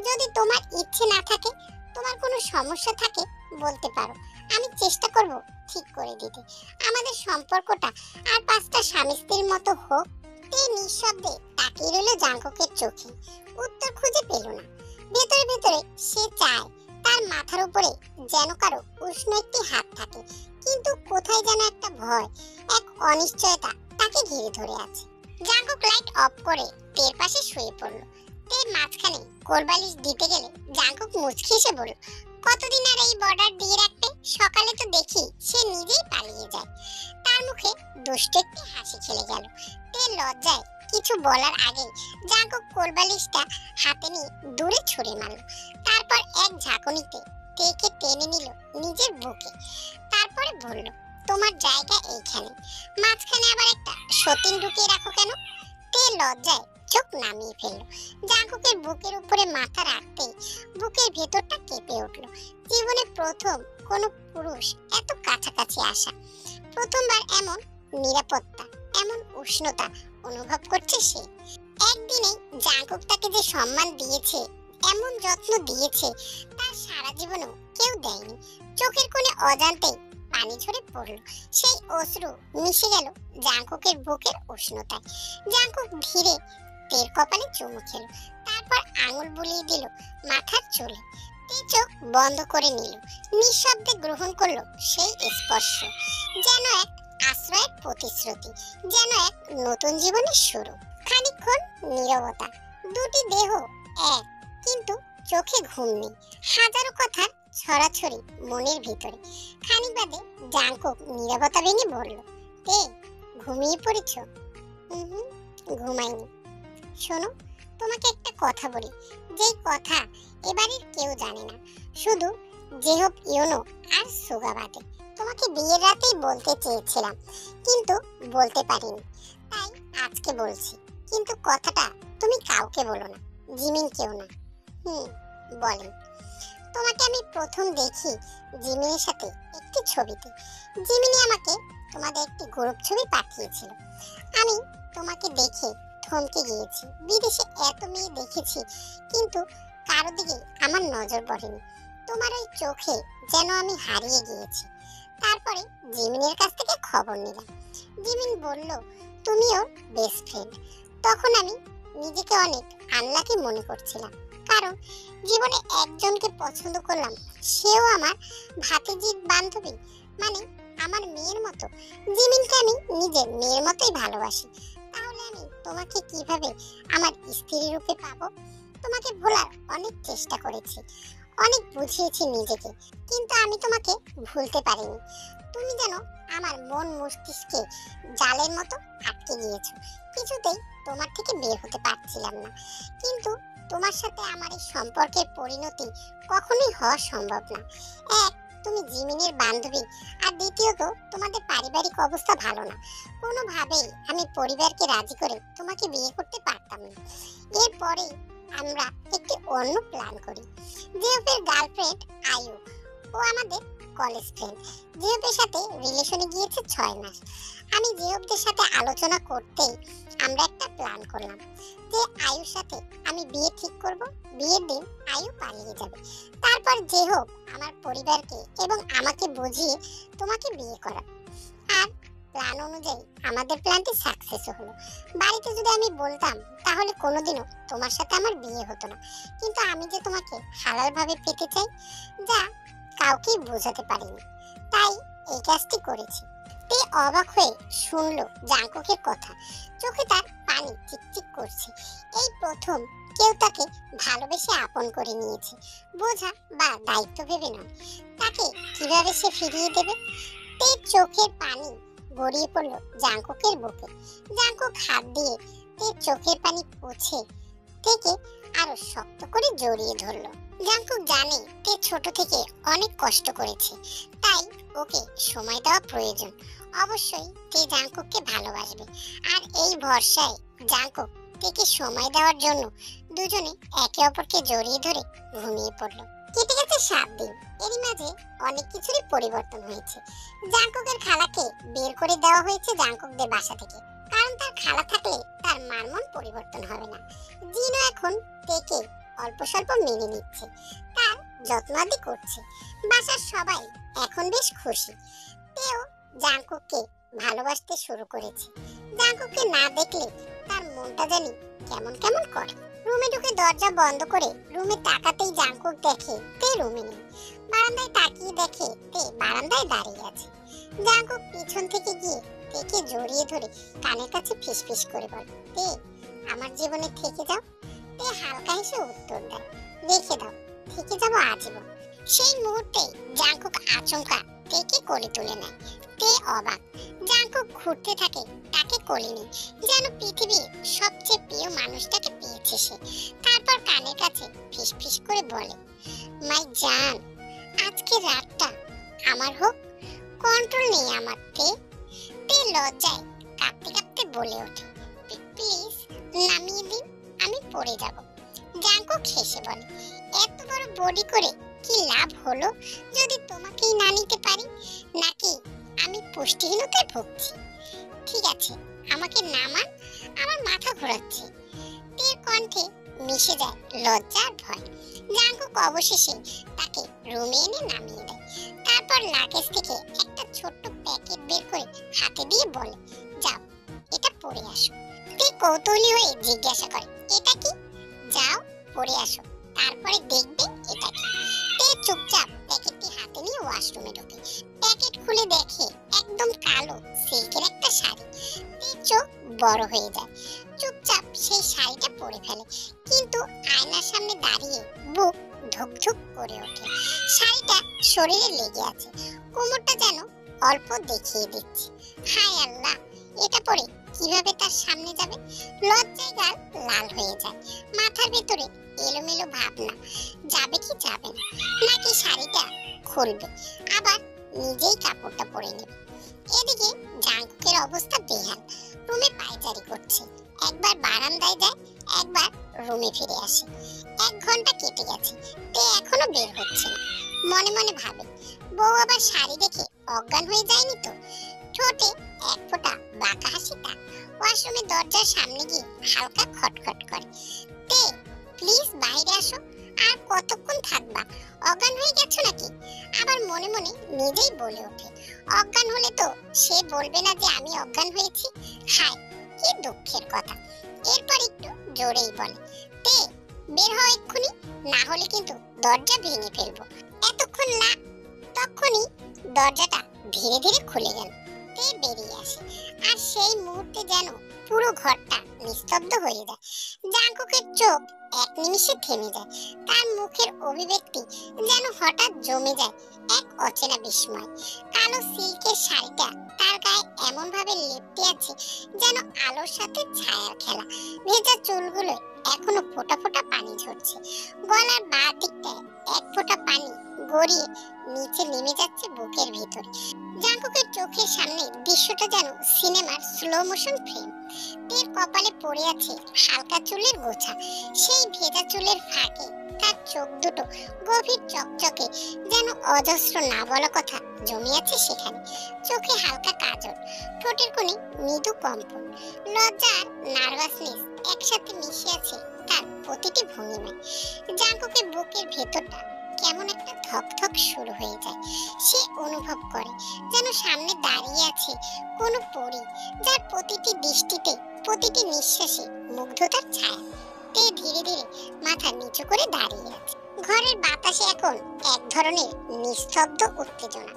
যদি তোমার ইচ্ছে না থাকে, তোমার কোনো সমস্যা থাকে বলতে পারো, আমি চেষ্টা করব ঠিক করে দিতে। আমাদের সম্পর্কটা আর পাঁচটা স্বামী স্ত্রীর মতো হোক। তে নিঃশব্দে তাকিয়ে রইল জাঙ্কুকের চোখে, উত্তর খুঁজে পেল না। ভেতরে ভেতরে সে চায় তার মাথার উপরে যেন কারো উষ্ণ একটি হাত থাকে, কিন্তু কোথায় যেন একটা ভয়, এক অনিশ্চয়তা তাকে ঘিরে ধরে আছে। জাঙ্কুক লাইট অফ করে তের পাশে শুয়ে পড়ল। তের মাঝখানে কোলবালিশ দিতে গেলে জাঙ্কুক মুচকি এসে বলল, কতদিন আর এই বর্ডার দিয়ে রাখবে? সকালে তো দেখি সে নিজেই পালিয়ে যায়। তার মুখে দুষ্ট একটি হাসি খেলে গেল। তে লজ্জায় কিছু বলার আগে জাঙ্কুক কোলবালিশটা হাতে নিয়ে দূরে ছুঁড়ে মারল। তারপর এক ঝাঁকুনিতে তেকে টেনে নিল নিজের বুকে। তারপরে বলল, তোমার জায়গা এইখানে, মাঝখানে আবার একটা সতীন ঢুকিয়ে রাখো কেন? তে লজ্জায় চোখ নামিয়ে ফেলল। জাঙ্কুকের বুকের উপরে মাথা রাখতেই বুকের ভেতরটা কেঁপে উঠল। জীবনে প্রথম কোনো পুরুষ এত কাছাকাছি আসা। প্রথমবার এমন নিরাপত্তা, এমন উষ্ণতা অনুভব করছে সে। একদিনে জাঙ্কুক তাকে যে সম্মান দিয়েছে, এমন যত্ন দিয়েছে, তার সারা জীবনেও কেউ দেয়নি। চোখের কোণে অজান্তেই পানি ঝরে পড়ল। সেই অশ্রু মিশে গেল জাঙ্কুকের বুকের উষ্ণতায়। জাঙ্কুক ধীরে তের কপালে চুমু খেল, তারপর আঙুল বুলিয়ে দিল মাথার চুলে। তে চোখ বন্ধ করে নিল, নিঃশব্দে গ্রহণ করলো সেই স্পর্শ, যেন এক আশ্রয়ের প্রতিশ্রুতি, যেন এক নতুন জীবনের শুরু। খানিকক্ষণ নীরবতা, দুটি দেহ এক, কিন্তু চোখে ঘুম নেই। হাজারো কথার ছড়াছড়ি মনের ভিতরে। খানিক বাদে জাঙ্কুক নীরবতা ভেঙে বলল, তে ঘুমিয়ে পড়েছ? ঘুমাইনি। শোনো, তোমাকে একটা কথা বলি, যেই কথা এবারের কেউ জানে না, শুধু জেহব ইয়োনো আর সুগা বাদে। তোমাকে বিয়ের রাতেই বলতে চেয়েছিলাম, কিন্তু বলতে পারিনি, তাই আজকে বলছি। কিন্তু কথাটা তুমি কাউকে বলো না, জিমিনকেও না। বলেন। তোমাকে আমি প্রথম দেখি জিমিনের সাথে একটি ছবিতে। জিমিনি আমাকে তোমাদের একটি গ্রুপ ছবি পাঠিয়েছিল। আমি তোমাকে দেখে থমকে গিয়েছি। বিদেশে এত মেয়ে দেখেছি, কিন্তু কারো দিকে আমার নজর পড়েনি। তোমার ওই চোখে যেন আমি হারিয়ে গিয়েছি। তারপরে জিমিনের কাছ থেকে খবর নিলাম। জিমিন বলল তুমি ওর বেস্ট ফ্রেন্ড। তখন আমি নিজেকে অনেক আনলাকি মনে করছিলাম, কারণ জীবনে একজনকে পছন্দ করলাম, সেও আমার ভাতিজির বান্ধবী, মানে আমার মেয়ের মতো। জিমিনকে আমি নিজের মেয়ের মতোই ভালোবাসি। তাহলে আমি তোমাকে কিভাবে আমার স্ত্রী রূপে পাবো? তোমাকে ভোলার অনেক চেষ্টা করেছি, অনেক বুঝিয়েছি নিজেকে, কিন্তু আমি তোমাকে ভুলতে পারিনি। তুমি যেন আমার মন মস্তিষ্কে জালের মতো আটকে গিয়েছো। কিছুতেই তোমার থেকে বের হতে পারছিলাম না। কিন্তু তোমার সাথে আমার এই সম্পর্কের পরিণতি কখনোই হওয়া সম্ভব না। এক, তুমি জিমিনের বান্ধবী, আর দ্বিতীয়ত তোমাদের পারিবারিক অবস্থা ভালো না। কোনোভাবেই আমি পরিবারকে রাজি করে তোমাকে বিয়ে করতে পারতাম না। এরপরে আমরা একটি অন্য প্ল্যান করি। জিওপের গার্লফ্রেন্ড আয়ু, ও আমাদের কলেজ ফ্রেন্ড। জিওপের সাথে রিলেশনে গিয়েছে 6 মাস। আমি জিওপদের সাথে আলোচনা করতেই আমরা একটা প্ল্যান করলাম যে আয়ুর সাথে আমি বিয়ে ঠিক করব। বিয়ের দিন আয়ু পালিয়ে যাবে, তারপর জেহব আমার পরিবারকে এবং আমাকে বুঝিয়ে তোমাকে বিয়ে করা। আর প্ল্যান অনুযায়ী আমাদের প্ল্যানটি সাকসেস হলো। বাড়িতে যদি আমি বলতাম, তাহলে কোনোদিনও তোমার সাথে আমার বিয়ে হতো না। কিন্তু আমি যে তোমাকে হালাল ভাবে পেতে চাই, যা কাউকেই বোঝাতে পারিনি, তাই এই কাজটি করেছি। তে অবাক হয়ে শুনলো জাঙ্কুকের কথা, চোখে তার পানি চিকচিক করছে। এই প্রথম কেউ তাকে ভালোবেসে আপন করে নিয়েছে, বোঝা বা দায়িত্ব ভেবে নয়। তাকে কিভাবে সে ফিরিয়ে দেবে? তে চোখের পানি গড়িয়ে পড়লো জাঙ্কুকের বুকে। জাঙ্কুক হাত দিয়ে তের চোখের পানি মুছে থেকে আরো শক্ত করে জড়িয়ে ধরলো। জাঙ্কুক জানে তে ছোট থেকে অনেক কষ্ট করেছে, তাই ওকে সময় দেওয়া প্রয়োজন। অবশ্যই তে জাঙ্কুককে ভালোবাসবে, আর এই ভরসায় জাঙ্কুক তেকে সময় দেওয়ার জন্য দুজনে একে অপরকে জড়িয়ে ধরে ঘুমিয়ে পড়লো। কেটে গেছে 7 দিন। এরই মাঝে অনেক কিছুরই পরিবর্তন হয়েছে। জাঙ্কুকের খালাকে বের করে দেওয়া হয়েছে জাঙ্কুকদের বাসা থেকে, কারণ তার খালা থাকলে তার মার মন পরিবর্তন হবে না। জিনও এখন তেকে অল্প স্বল্প মেনে নিচ্ছে, তার যত্নাদি করছে। বাসার সবাই এখন বেশ খুশি। তেও জাঙ্কুককে ভালোবাসতে শুরু করেছে। জাঙ্কুককে না দেখলে তার মনটা জানি কেমন কেমন করে। রুমে ঢুকে দরজা বন্ধ করে রুমে তাকাতেই জাঙ্কুক দেখে তে রুমে নেই। বারান্দায় তাকিয়ে দেখে তে বারান্দায় দাঁড়িয়ে আছে। জাঙ্কুক পিছন থেকে গিয়ে তেকে জড়িয়ে ধরে কানের কাছে ফিসফিস করে বলে, তে আমার জীবনে থেকে যাও। তে হালকা হেসে উত্তর দেয়, রেখে দাও, থেকে যাবো আজীবন। সেই মুহূর্তে জাঙ্কুক আচমকা তেকে কোলে তুলে নেয়। তে অবাক। জাঙ্কুক ঘুরতে থাকে তাকে কোলে নিয়ে, যেন পৃথিবীর সবচেয়ে প্রিয় মানুষটাকে পেয়েছে সে। তারপর কানের কাছে ফিসফিস করে বলে, মাই জান, আজকে রাতটা আমার হোক, কন্ট্রোল নেই আমার। তে লজ্জায় কাঁপতে কাঁপতে বলে ওঠে, প্লিজ নামিয়ে দিন, আমি পড়ে যাব। জাঙ্কুক হেসে বলে, এত বড় বডি করে কি লাভ হলো যদি তোমাকেই না নিতে পারি? নাকি আমি পুষ্টিহীনতায় ভুগছি? ঠিক আছে, আমাকে নামান, আমার মাথা ঘোরাচ্ছে। তীর কণ্ঠে মিশে যায় লজ্জা আর ভয়। জাঙ্কুক অবশেষে তাকে রুমে এনে নামিয়ে দেয়। তারপর লাগেজ থেকে একটা ছোট্ট প্যাকেট বের করে হাতে দিয়ে বলে, যাও, এটা পরে আসো। তে কৌতূহলী হয়ে জিজ্ঞাসা করে, এটা কি? যাও, পরে আসো, তারপরে দেখবে এটা কি। তে চুপচাপ প্যাকেটটি হাতে নিয়ে ওয়াশরুমে ঢোকে। প্যাকেট খুলে দেখে একদম কালো সিল্কের একটা শাড়ি। তে চোখ বড় হয়ে যায়, চুপচাপ সেই শাড়িটা পরে ফেলে। কিন্তু আয়নার সামনে দাঁড়িয়ে বুক ধুকধুক করে ওঠে। শাড়িটা শরীরে লেগে আছে, কোমরটা যেন অল্প দেখিয়ে দিচ্ছে। হায় আল্লাহ, এটা পরে কিভাবে তার সামনে যাবে? লজ্জায় গাল লাল হয়ে যায়। মাথার ভেতরে এলোমেলো ভাবনা, যাবে কি যাবে না, নাকি শাড়িটা খুলবে আবার নিজেই কাপড়টা পরে নেবে। এদিকে জাঙ্কুকের অবস্থা বেহাল, রুমে পায়চারি করছে। একবার বারান্দায় যায়, একবার রুমে ফিরে আসে। 1 ঘন্টা কেটে গেছে, তে এখনো বের হচ্ছে না। মনে মনে ভাবে, বউ আবার শাড়ি দেখে অজ্ঞান হয়ে যায়নি তো? ঠোঁটে এক ফোঁটা বাঁকা হাসি তার। ওয়াশরুমের দরজার সামনে গিয়ে হালকা খটখট করে, তে প্লিজ বাইরে আসো, আর কতক্ষণ থাকবা? অজ্ঞান হয়ে গেছো নাকি? আবার মনে মনে নিজেই বলে ওঠে, অজ্ঞান হলে তো সে বলবে না যে আমি অজ্ঞান হয়েছি। হায়, কি দুঃখের কথা। এরপর একটু জোরেই বলে, তে বের হও এক্ষুনি, না হলে কিন্তু দরজা ভেঙে ফেলবো। এতক্ষণ না, তখনই দরজাটা ধীরে ধীরে খুলে গেল। তে বেরিয়ে আসে, আর সেই মুহূর্তে যেন পুরো ঘরটা নিস্তব্ধ হয়ে যায়। জাঙ্কুকের চোখ এক নিমিষে থেমে যায়। তার মুখের অভিব্যক্তি যেন হঠাৎ জমে যায় এক অচেনা বিস্ময়। কালো সিল্কের শাড়িটা তার গায়ে এমন ভাবে লেপ্টে আছে যেন আলোর সাথে ছায়ার খেলা। ভেজা চুলগুলো এখনো ফোঁটা ফোঁটা পানি ঝরছে। গলার বাঁ দিকটায় এক ফোঁটা পানি গড়িয়ে নিচে নেমে যাচ্ছে বুকের ভিতরে। জাঙ্কুকের চোখের সামনে দৃশ্যটা যেন সিনেমার স্লো মোশন ফ্রেম। তীর কপালে পড়ে আছে হালকা চুলের গোছা। সেই ভেজা চুলের ফাঁকে তার চোখ দুটো গভীর চকচকে, যেন অজস্র না বলা কথা জমে আছে সেখানে। চোখে হালকা কাজল, ঠোঁটের কোণে মৃদু কম্পন। লজ্জা আর নার্ভাসনেস একসাথে মিশে আছে তার প্রতিটি ভঙ্গিমায়। জাঙ্কুকের বুকের ভেতরটা কেমন একটা ধকধক শুরু হয়ে যায়। সে অনুভব করে যেন সামনে দাঁড়িয়ে আছে কোনো পরী, যার প্রতিটি দৃষ্টিতে, প্রতিটি নিঃশ্বাসে মুগ্ধতার ছায়া। তে ধীরে ধীরে মাথা নিচু করে দাঁড়িয়ে আছে। ঘরের বাতাসে এখন এক ধরনের নিস্তব্ধ উত্তেজনা,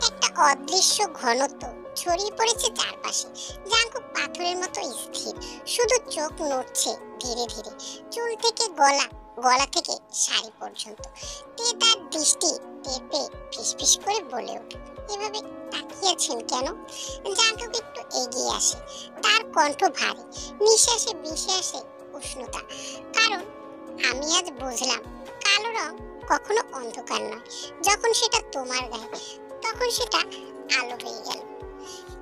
একটা অদৃশ্য ঘনত্ব ছড়িয়ে পড়েছে চারপাশে। জাঙ্কুক পাথরের মতো স্থির, শুধু চোখ নড়ছে ধীরে ধীরে, চুল থেকে গলা, গলা থেকে শাড়ি পর্যন্ত। তে তার দৃষ্টি টের পেয়ে ফিসফিস করে বলে ওঠে, এভাবে তাকিয়েছেন কেন? জাঙ্কুক একটু এগিয়ে আসে, তার কণ্ঠ ভারী, নিঃশ্বাসে ভেসে আসে উষ্ণতা। কারণ আমি আজ বুঝলাম, কালো রং কখনো অন্ধকার নয়। যখন সেটা তোমার গায়ে, তখন সেটা আলো হয়ে গেল।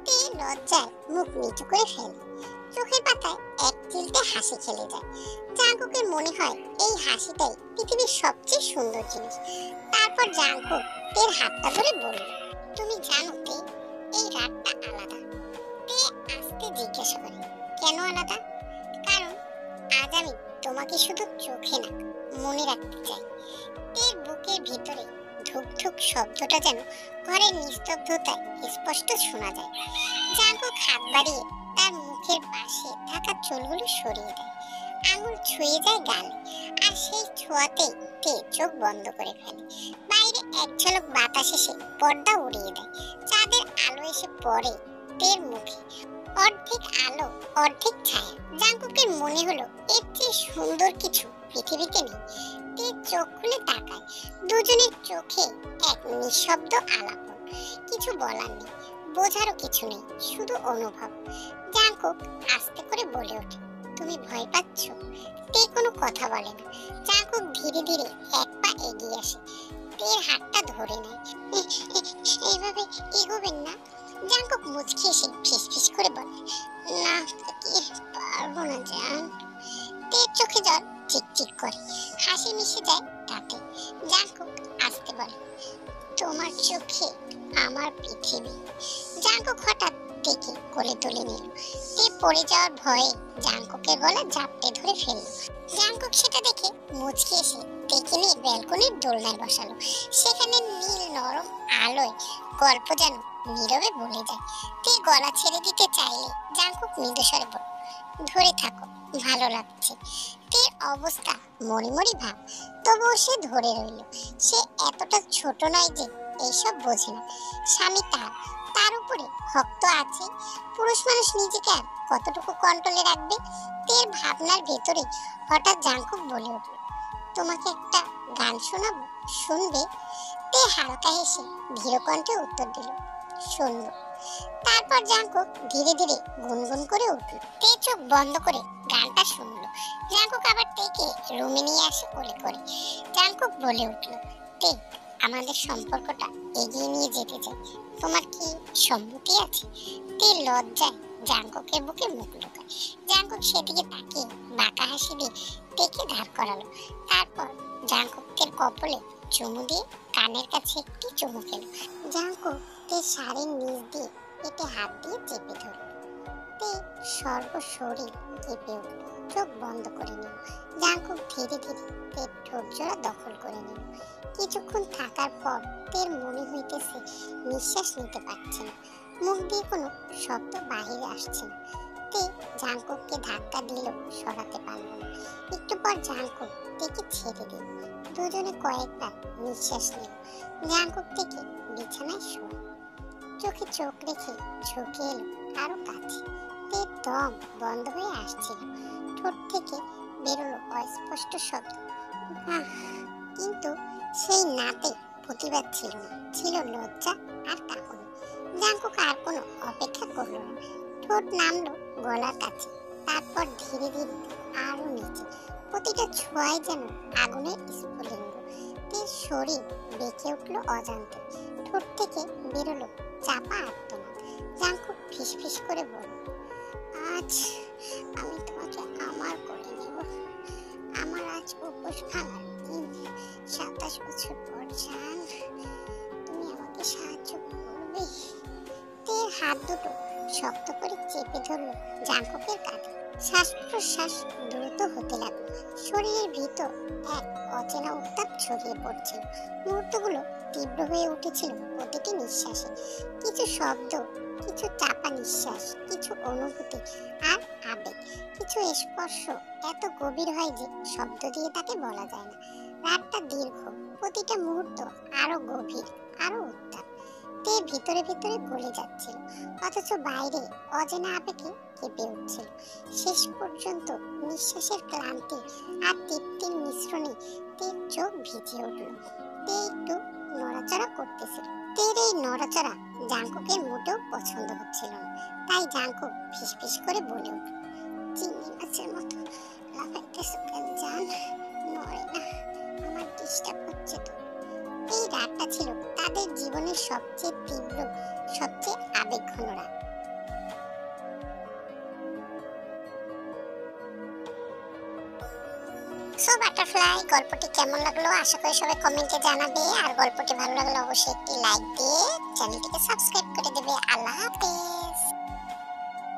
তে লজ্জায় মুখ নিচু করে ফেলে, চোখের পাতায় এক চিলতে হাসি খেলে যায়। জাঙ্কুকের মনে হয় এই হাসিটাই পৃথিবীর সবচেয়ে সুন্দর জিনিস। তারপর জাঙ্কুক তের হাতটা ধরে বলল, তুমি জানো তে, এই রাতটা আলাদা। তে আস্তে জিজ্ঞাসা করে, কেন আলাদা? কারণ আজ আমি তোমাকে শুধু চোখে না, মনে রাখতে চাই। তের বুকের ভিতরে ধুক ধুক শব্দটা যেন ঘরের নিস্তব্ধতায় স্পষ্ট শোনা যায়। জাঙ্কুক হাত বাড়িয়ে তার মুখের পাশে থাকা চুলগুলো সরিয়ে দেয়, আঙুল ছুঁয়ে যায় গালে, আর সেই ছোঁয়াতেই তে চোখ বন্ধ করে ফেলে। বাইরে এক ঝলক বাতাস এসে পর্দা উড়িয়ে দেয়। চাঁদের আলো এসে পড়ে তের মুখে, অর্ধেক আলো অর্ধেক ছায়া। জাঙ্কুকের মনে হলো এর চেয়ে সুন্দর কিছু পৃথিবীতে নেই। তে চোখ খুলে তাকায়, দুজনের চোখে এক নিঃশব্দ আলাপন। কিছু বলার নেই, বোঝারও কিছু নেই, শুধু অনুভব। জাঙ্কুক আস্তে করে বলে ওঠে, তুমি ভয় পাচ্ছ? তে কোনো কথা বলে না। জাঙ্কুক ধীরে ধীরে এক পা এগিয়ে আসে, তের হাতটা ধরে নেয়। এইভাবে এগোবেন না। জাঙ্কুক মুচকি এসে ফিসফিস করে বলে, না পারবো না জান। তের চোখে জল চিকচিক করে, হাসি মিশে যায় তাতে। জাঙ্কুক বলে, তোমার চোখে আমার পৃথিবী। জাঙ্কুক হঠাৎ টেকে কোলে তুলে নিল। তে পড়ে যাওয়ার ভয়ে জাঙ্কুকের গলা জাপটে ধরে ফেলল। জাঙ্কুক সেটা দেখে মুচকি এসে টেকে নিয়ে ব্যালকনির দোলনায় বসালো। সেখানে নীল নরম আলোয় গল্প যেন নীরবে বলে যায়। তে গলা ছেড়ে দিতে চাইলে জাঙ্কুক মৃদুস্বরে বলল, ধরে থাকো, ভালো লাগছে। তের অবস্থা মরি মরি ভাব, তবুও সে ধরে রইল। সে এতটা ছোট নয় যে এইসব বোঝে না। স্বামী তার উপরে ভক্ত আছে। পুরুষ মানুষ নিজেকে আর কতটুকু কন্ট্রোলে রাখবে? তের ভাবনার ভেতরে হঠাৎ জাঙ্কুক বলে উঠল, তোমাকে একটা গান শোনাবো, শুনবে? তে হালকা হেসে ধীর কণ্ঠে উত্তর দিল, শুনবো। তারপর জাঙ্কুক ধীরে ধীরে গুনগুন করে উঠল। তে চোখ বন্ধ করে গানটা শুনলো। জাঙ্কুক আবার তেকে রুমে নিয়ে আসে কোলে করে। জাঙ্কুক বলে উঠল, তে, আমাদের সম্পর্কটা এগিয়ে নিয়ে যেতে চাই, তোমার কি সম্মতি আছে? তে লজ্জায় জাঙ্কুকের বুকে মুখ লুকায়। জাঙ্কুক সেদিকে তাকিয়ে বাঁকা হাসি দিয়ে তেকে ধার করালো। তারপর জাঙ্কুকের কপালে চুমু দিয়ে কানের কাছে একটি চুমু খেলো। জাঙ্কুক তে শাড়ির নিচ দিয়ে পেটে হাত দিয়ে চেপে ধরল। তে সর্বশরীর কেঁপে উঠল, চোখ বন্ধ করে নিল। জাঙ্কুক ধীরে ধীরে তের ঠোঁট জোড়া দখল করে নিল। কিছুক্ষণ থাকার পর তের মনে হইতেছে নিঃশ্বাস নিতে পারছে না, মুখ দিয়ে কোনো শব্দ বাহিরে আসছে না। তে জাঙ্কুককে ধাক্কা দিলেও সরাতে পারল না। একটু পর জাঙ্কুক তেকে ছেড়ে দিল। দুজনে কয়েকবার নিঃশ্বাস নিল। জাঙ্কুক থেকে বিছানায় শোয়, চোখে চোখ রেখে ঝুঁকে এলো আরো কাছে। তের দম বন্ধ হয়ে আসছিল, ঠোঁট থেকে বেরোলো অস্পষ্ট শব্দ, কিন্তু সেই নাতে প্রতিবাদ ছিল না, ছিল লজ্জা আর কাঁপুনি। জাঙ্কুক আর কোনো অপেক্ষা করলো না, ঠোঁট নামলো গলার কাছে, তারপর ধীরে ধীরে আরো নিচে। প্রতিটা ছোঁয়ায় যেন আগুনের স্ফুলিঙ্গ। তের শরীর বেঁকে উঠলো অজান্তে, ঠোঁট থেকে বেরোলো চাপা আর্তনাদ। জাঙ্কুক ফিসফিস করে বলল, আজ আমি তোমাকে আমার করে নেব। আমার আজ উপোস ভাঙার দিন। 27 বছর পর জান, তুমি আমাকে সাহায্য করবে? তের হাত দুটো শক্ত করে চেপে ধরল জাঙ্কুকের কাঁধে। শ্বাস প্রশ্বাস দ্রুত হতে লাগলো। শরীরের ভিতর এক অচেনা উত্তাপ ছড়িয়ে পড়ছিল। মুহূর্তগুলো তীব্র হয়ে উঠেছিল প্রতিটি নিঃশ্বাসে। কিছু শব্দ, কিছু চাপা নিঃশ্বাস, কিছু অনুভূতি আর আবেগ, কিছু স্পর্শ এত গভীর হয় যে শব্দ দিয়ে তাকে বলা যায় না। রাতটা দীর্ঘ, প্রতিটা মুহূর্ত আরো গভীর, আরো উত্তাপ। তে ভিতরে ভিতরে গলে যাচ্ছিল, অথচ বাইরে অজানা আবেগে কেঁপে উঠছিল। শেষ পর্যন্ত নিঃশ্বাসের ক্লান্তি আর তৃপ্তির মিশ্রণে তের চোখ ভিজে উঠল। তে একটু নড়াচড়া করতেছিল। তের এই নড়াচড়া জাঙ্কুকের মোটেও পছন্দ হচ্ছিল না। তাই জাঙ্কুক ফিসফিস করে বলে উঠল, চিংড়ি মাছের মতো লাফাইতেছো কেন জান? নড়ে না, আমার ডিস্টার্ব হচ্ছে তো। এই রাতটা ছিল তাদের জীবনের সবচেয়ে তীব্র, সবচেয়ে আবেগঘন রাত। সো বাটারফ্লাই, গল্পটি কেমন লাগলো আশা করি সবাই কমেন্টে জানাবে। আর গল্পটি ভালো লাগলে অবশ্যই একটি লাইক দিয়ে চ্যানেলটিকে সাবস্ক্রাইব করে দেবে। আল্লাহ হাফেজ।